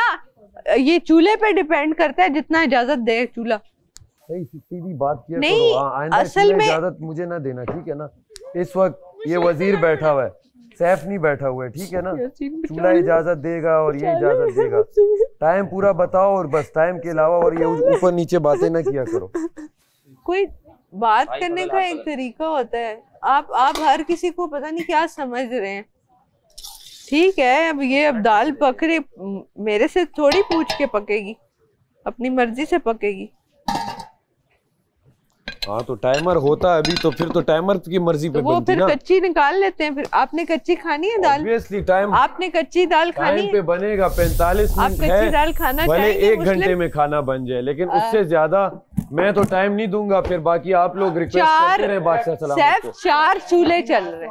Speaker 11: ये चूल्हे पे डिपेंड करता है, जितना इजाजत दे चूल्हा।
Speaker 6: सही सीधी बात किया
Speaker 11: नहीं,
Speaker 6: करो।
Speaker 11: असल में
Speaker 6: इजाजत मुझे ना देना, ठीक है ना? इस वक्त ये वजीर बैठा हुआ है, सैफ नहीं बैठा हुआ है, ठीक है ना? चूल्हा इजाजत देगा और ये इजाजत देगा। टाइम पूरा बताओ और बस, टाइम के अलावा और ये ऊपर नीचे बातें ना किया करो।
Speaker 11: कोई बात करने का एक तरीका होता है। आप हर किसी को पता नहीं क्या समझ रहे हैं। ठीक है, अब दाल पक रही, मेरे से थोड़ी पूछ के पकेगी, अपनी मर्जी से पकेगी।
Speaker 6: हाँ तो टाइमर होता है अभी, तो फिर तो टाइमर की मर्जी पे
Speaker 11: वो फिर कच्ची निकाल लेते हैं। फिर आपने कच्ची खानी है दाल?
Speaker 6: ऑब्वियसली टाइम,
Speaker 11: आपने कच्ची दाल खानी है?
Speaker 6: पे बनेगा 45 मिनट है।
Speaker 11: कच्ची दाल खाना
Speaker 6: भले 1 घंटे में खाना बन जाए, लेकिन उससे ज्यादा मैं तो टाइम नहीं दूंगा। फिर बाकी आप लोग रिक्वेस्ट करते रहे बादशाह सलामत को।
Speaker 11: 4 चूल्हे चल रहे,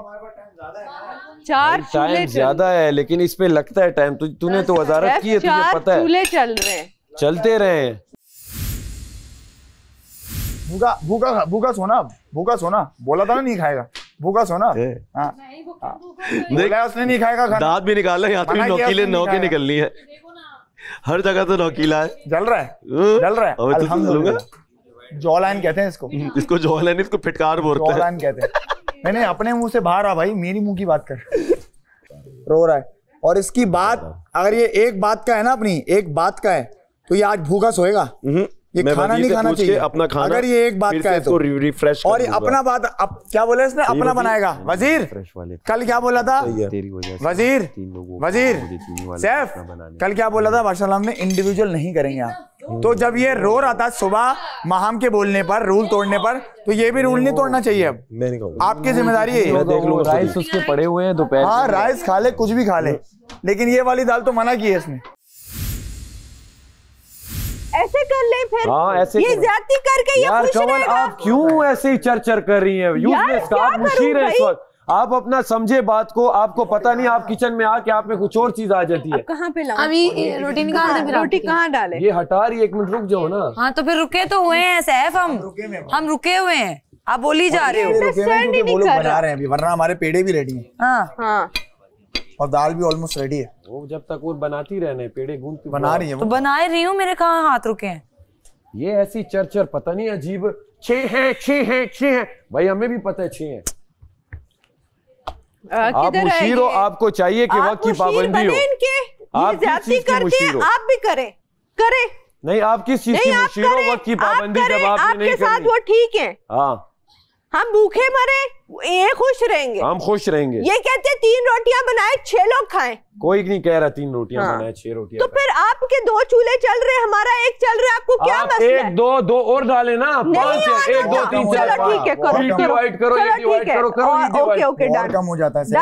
Speaker 11: 4
Speaker 6: टाइम ज्यादा है, लेकिन इस पे लगता है टाइम। तूने तो वजारत की है, तुझे पता है।
Speaker 11: चूल्हे चल रहे हैं,
Speaker 6: चलते रहे।
Speaker 4: भूखा सोना बोला था ना, नहीं खाएगा। भूखा सोना, हाँ बोला उसने नहीं खाएगा खाना।
Speaker 3: दांत भी निकाला, यहाँ पे नोकीले नौके निकलनी है, हर जगह तो नोकीला है।
Speaker 4: जल रहा है अल्हम्दुलिल्लाह। जॉलाइन कहते हैं
Speaker 3: इसको जॉलाइन, इसको फिटकार बोलते हैं।
Speaker 4: जॉलाइन कहते हैं। नहीं अपने मुंह से बाहर आ भाई, मेरी मुंह की बात कर। रो रहा है, और इसकी बात अगर ये एक बात का है ना, अपनी एक बात का है, तो ये आज भूखा सोएगा। ये खाना नहीं खाना चाहिए अपना खाना। अगर ये एक बात का है तो रिफ्रेश, और ये अपना बात अब क्या बोला इसने, अपना बनाएगा। वजीर कल क्या बोला था? वजीर सैफ कल क्या बोला था? बादशाह ने इंडिविजुअल नहीं करेंगे आप। तो जब ये रो रहा था सुबह महाम के बोलने पर, रूल तोड़ने पर, तो ये भी रूल नहीं तोड़ना चाहिए। अब
Speaker 3: मैं नहीं कहूँगा,
Speaker 4: आपकी जिम्मेदारी है।
Speaker 6: राइस उसके पड़े हुए हैं दोपहर।
Speaker 4: हाँ राइस खा ले, कुछ भी खा ले, लेकिन ये वाली दाल तो मना की है इसने।
Speaker 11: ऐसे कर ले फिर।
Speaker 6: हाँ ऐसे
Speaker 11: ये ज्यादती करके
Speaker 6: यार कमल, आप क्यों ऐसे ही चर कर रही हैं? यूजलेस का आप मुशीर हैं इस वक्त। आप अपना समझे बात को, आपको पता नहीं आप किचन में आके आप में कुछ और चीज आ जाती है।
Speaker 11: कहाँ पे लाऊं?
Speaker 12: अभी रोटी निकाल दे,
Speaker 11: रोटी कहाँ डाले?
Speaker 6: ये हटा रही, 1 मिनट रुक जाओ ना।
Speaker 12: हाँ तो फिर रुके तो हुए हैं सैफ, हम रुके हुए हैं, आप बोली जा रहे हो।
Speaker 4: वो लोग बना रहे हैं अभी, वरना हमारे पेड़े भी रेडी हैं।
Speaker 11: हाँ
Speaker 4: और दाल भी ऑलमोस्ट रेडी है।
Speaker 6: वो जब तक वो बनाती रहने, पेड़े गूंथती
Speaker 4: बना रही है,
Speaker 12: तो बना रही हूँ, मेरे कहाँ हाथ रुके हैं?
Speaker 6: ये ऐसी चर पता नहीं अजीब। 6 हैं भाई, हमें भी पता है 6 हैं। आप मुशीर हो, आपको चाहिए कि वक्त की पाबंदी हो।
Speaker 11: आप ज्यादती करते हैं, आप भी करें।
Speaker 6: नहीं, आप किस चीज की मुशीर हो? वक्त की पाबंदी जब आपने नहीं
Speaker 11: करनी। आपके साथ वो ठीक है।
Speaker 6: हाँ
Speaker 11: हम भूखे मरे, ये खुश रहेंगे।
Speaker 6: हम खुश रहेंगे।
Speaker 11: ये कहते हैं 3 रोटियां बनाए 6 लोग खाएं।
Speaker 6: कोई नहीं कह रहा 3 रोटियां बनाए 6 रोटियां।
Speaker 11: तो फिर आपके 2 चूल्हे चल रहे, हमारा 1 चल रहा है, आपको क्या मसला है?
Speaker 6: 1 2 और डाले ना, 5 है। 1 2 3 4 5।
Speaker 11: ठीक है, करो,
Speaker 6: डिवाइड करो, ये डिवाइड करो,
Speaker 11: ओके डन।
Speaker 4: कम हो जाता है,
Speaker 11: डन।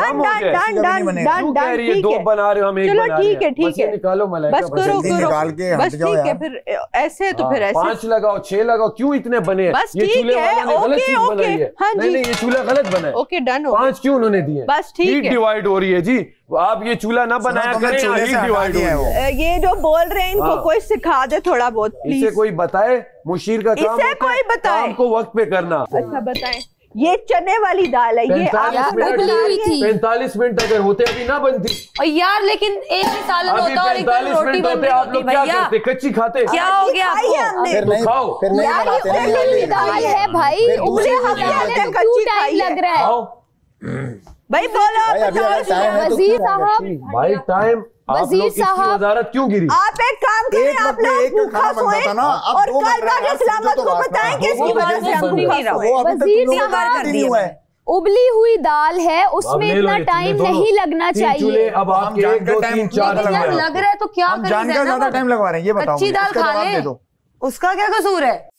Speaker 6: 2 बना रहे हो, हम 1 बना रहे हैं।
Speaker 11: ठीक है,
Speaker 6: निकालो मलाइका,
Speaker 11: बस करो,
Speaker 4: निकाल के हट जाओ यार।
Speaker 11: फिर ऐसे तो फिर ऐसे
Speaker 6: 5 लगाओ, 6 लगाओ, क्यों इतने बने? ये चूल्हे वालों ने गलत चीज बनाई है। नहीं, ये चूल्हा गलत बना है।
Speaker 11: Okay done.
Speaker 6: 5 क्यों उन्होंने दिए?
Speaker 11: बस ठीक है,
Speaker 6: डिवाइड हो रही है जी। आप ये चूल्हा ना बनाया करें, डिवाइड है।
Speaker 11: ये जो बोल रहे हैं इनको कोई सिखा दे थोड़ा बहुत प्लीज।
Speaker 6: इसे कोई बताए, मुशीर का काम
Speaker 11: इसे कोई बताए,
Speaker 6: काम को वक्त पे करना।
Speaker 11: अच्छा बताएं। ये चने वाली दाल है, ये
Speaker 6: 45 मिनट अगर होते अभी ना बनती।
Speaker 12: और यार लेकिन एक ही सालन होता और एक रोटी बन रही
Speaker 6: आप लोग क्या करते? कच्ची खाते?
Speaker 12: क्या हो गया आपको?
Speaker 4: फिर नहीं खाओ, फिर नहीं
Speaker 7: बनाते दाल है भाई, कच्ची टाइम लग रहा है
Speaker 11: भाई। बोलो
Speaker 7: वजीर साहब,
Speaker 6: भाई टाइम
Speaker 7: वजीर साहब,
Speaker 6: वजारत क्यों गिरी?
Speaker 11: आप एक काम करें, आप लोग भूखा सोएं और कल बादशाह सलामत को बताएं कि इसकी वजह से हम भूखे रहे।
Speaker 7: वजीर साहब, उबली हुई दाल है, उसमें इतना टाइम नहीं लगना चाहिए।
Speaker 6: अब आप 1 2 3 4
Speaker 12: लग रहा है तो क्या करें?
Speaker 4: जानकर ज्यादा टाइम लगवा रहे हैं, ये बताओ।
Speaker 12: कच्ची दाल खा ले, उसका क्या कसूर है?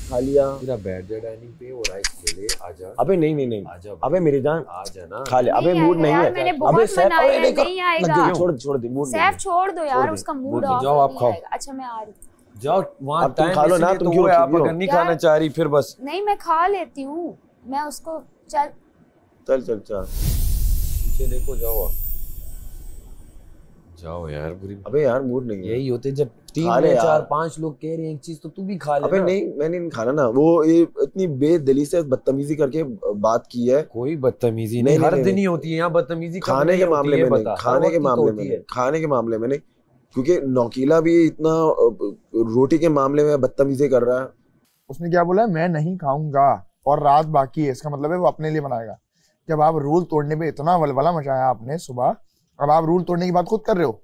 Speaker 3: खा लिया।
Speaker 6: मेरा बैठ जा डाइनिंग पे और आइस खेले। आजा।
Speaker 3: अबे नहीं
Speaker 6: आजा।
Speaker 3: अबे मेरी जान
Speaker 6: आजा ना।
Speaker 3: खा ले। अबे मूड नहीं है।
Speaker 9: अबे सैफ नहीं आएगा।
Speaker 3: छोड़ दे मूड।
Speaker 9: सैफ छोड़ दो यार, उसका मूड ऑफ।
Speaker 6: जाओ आप खाओ।
Speaker 9: अच्छा मैं आ रही।
Speaker 6: जाओ वहाँ
Speaker 3: टाइम खा लो ना, तुम क्यों
Speaker 6: आप अगर नहीं खाना चाह रही फिर बस।
Speaker 9: नहीं मैं खा लेती हूँ, मैं उसको चल
Speaker 6: पीछे देखो। जाओ यार बुरी।
Speaker 3: अबे यार मूड नहीं है।
Speaker 6: यही होते जब 3 में 4 5 लोग कह रहे हैं एक चीज तो तू भी खा ले।
Speaker 3: अबे नहीं मैंने नहीं खाना ना। वो ये इतनी बेदिली से बदतमीजी करके बात की है।
Speaker 6: कोई बदतमीजी नहीं, हर दिन ही होती है यहाँ बदतमीजी।
Speaker 3: खाने के मामले में नहीं, खाने के मामले में नहीं, क्योंकि नौकीला भी इतना रोटी के मामले में बदतमीजी कर रहा है।
Speaker 4: उसने क्या बोला, मैं नहीं खाऊंगा और रात बाकी है, इसका मतलब है वो अपने लिए बनाएगा। जब आप रूल तोड़ने पे इतना वलवला मचाया आपने सुबह, अब आप रूल तोड़ने की बात खुद कर रहे हो।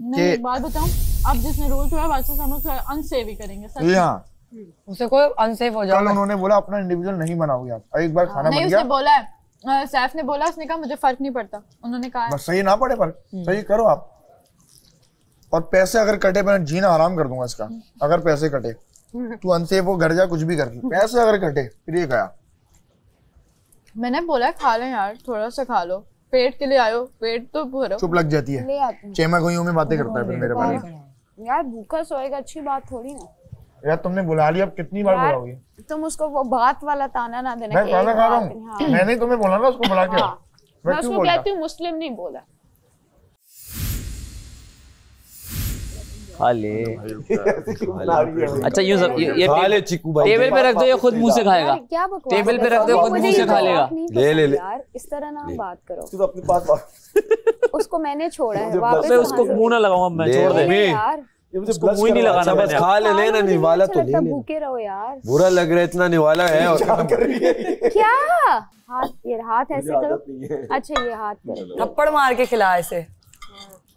Speaker 15: नहीं एक बात बताऊं, अब जिसने रूल तोड़ा वापस हम लोग अनसेफ ही करेंगे सच।
Speaker 12: उसे कोई अनसेफ हो जाएगा।
Speaker 4: कल उन्होंने बोला अपना इंडिविजुअल नहीं बनाओगे आप, एक बार खाना बन गया।
Speaker 15: उसने बोला है, सैफ ने बोला, उसने कहा मुझे फर्क नहीं पड़ता। उन्होंने कहा
Speaker 4: बस सही ना पड़े फर्क, सही करो आप। और पैसे अगर कटे मैं जीना आराम कर दूंगा इसका। अगर पैसे कटे तू अनसेफ हो, घर जा कुछ भी कर, पैसे अगर कटे फिर ये गया।
Speaker 15: मैंने बोला खा ले यार, थोड़ा सा खा लो, पेट के लिए आयो, पेट तो भरो।
Speaker 4: चुप लग जाती है, चेमा गोइयों में बातें करता है फिर मेरे बारे में।
Speaker 9: यार भूखा सोएगा अच्छी बात थोड़ी ना।
Speaker 4: यार तुमने बुला लिया, अब कितनी बार बुलाओगी?
Speaker 9: तुम उसको वो बात वाला ताना ना देना।
Speaker 4: मैं खाना खा रहा हूँ, मैंने तुम्हें बोला ना उसको बुला के।
Speaker 15: मैं उसको कहती हूँ मुस्लिम नहीं बोला।
Speaker 8: खा ले। अच्छा यूं सब ये
Speaker 6: खा ले चिकू भाई।
Speaker 8: टेबल पे रख दो, ये खुद मुंह से खाएगा। टेबल पे रख दो, खुद मुंह से खा लेगा।
Speaker 6: ले
Speaker 9: यार इस तरह ना बात करो।
Speaker 3: तू अपने पास
Speaker 9: उसको मैंने छोड़ा है वापस।
Speaker 8: मैं उसको मुंह ना लगाऊंगा, मैं छोड़ दे
Speaker 9: यार।
Speaker 8: उसको मुंह ही नहीं लगाना।
Speaker 6: बस खा ले, लेना निवाला तो ले ले।
Speaker 9: भूखे रहो यार।
Speaker 6: बुरा लग रहा है इतना निवाला है। और
Speaker 9: क्या हाथ ऐसे करो। अच्छा ये हाथ करो,
Speaker 12: थप्पड़ मार के खिला ऐसे।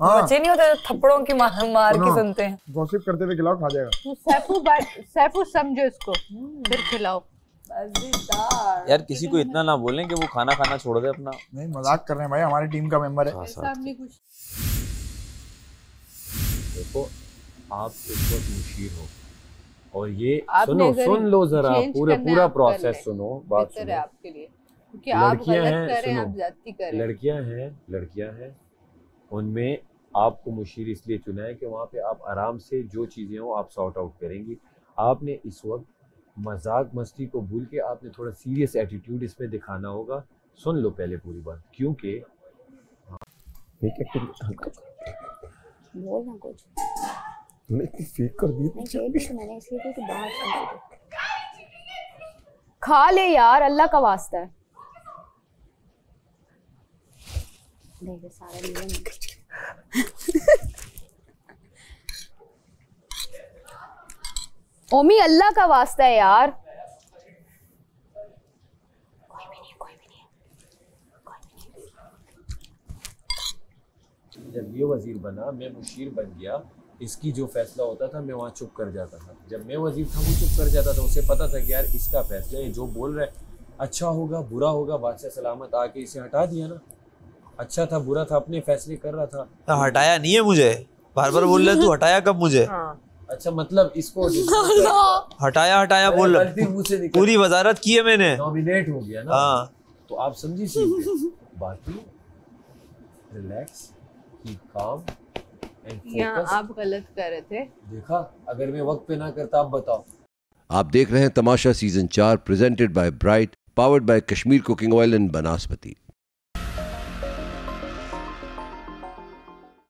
Speaker 12: बच्चे नहीं होते थप्पड़ों की मार के सुनते हैं।
Speaker 4: गॉसिप करते हुए खिलाओ, खा जाएगा।
Speaker 15: सैफू समझो इसको, फिर खिलाओ।
Speaker 8: यार किसी को इतना ना बोलें कि वो खाना खाना छोड़ दे अपना।
Speaker 4: नहीं मजाक कर रहे हैं भाई, हमारी टीम का मेंबर है।
Speaker 6: देखो आप इस वक्त मुशीर हो और ये सुन लो जरा पूरा प्रोसेस सुनो, बात सुनो।
Speaker 11: आपके लिए क्योंकि आप गलत कर रहे हैं, आप ज्यादती कर रहे हैं।
Speaker 6: लड़कियां हैं उनमें आपको मुशीर इसलिए चुना है कि वहाँ पे आप आराम से जो चीज़ें हो आप सॉर्ट आउट करेंगी। आपने इस वक्त मजाक मस्ती को भूल के आपने थोड़ा सीरियस एटीट्यूड इसमें दिखाना होगा। सुन लो पहले पूरी बात, क्योंकि
Speaker 9: बोल ना कुछ।
Speaker 3: मैंने फेक कर दी।
Speaker 9: मैंने इसलिए कि बाहर खा ले यार, अल्लाह का वास्ता है। देख सारा ओमी अल्लाह का वास्ता है यार। कोई भी नहीं।
Speaker 6: जब ये वजीर बना, मैं मुशीर बन गया, इसकी जो फैसला होता था मैं वहाँ चुप कर जाता था। जब मैं वजीर था वो चुप कर जाता था। उसे पता था कि यार इसका फैसला है, जो बोल रहा है अच्छा होगा बुरा होगा, बादशाह सलामत आके इसे हटा दिया ना। अच्छा था बुरा था, अपने फैसले कर रहा था।
Speaker 8: हटाया नहीं है मुझे, बार बार बोल रहा है तू हटाया कब मुझे?
Speaker 6: अच्छा मतलब इसको
Speaker 8: हटाया बोल पूरी वजारत की है मैंने,
Speaker 6: नॉमिनेट हो गया ना। हाँ तो आप समझी सीख बाकी relax keep calm and focus.
Speaker 11: आप गलत कर रहे थे।
Speaker 6: देखा अगर मैं वक्त पे ना करता आप बताओ।
Speaker 13: आप देख रहे हैं Tamasha season 4 presented by Bright, powered by Kashmir cooking oil and बनास्पति।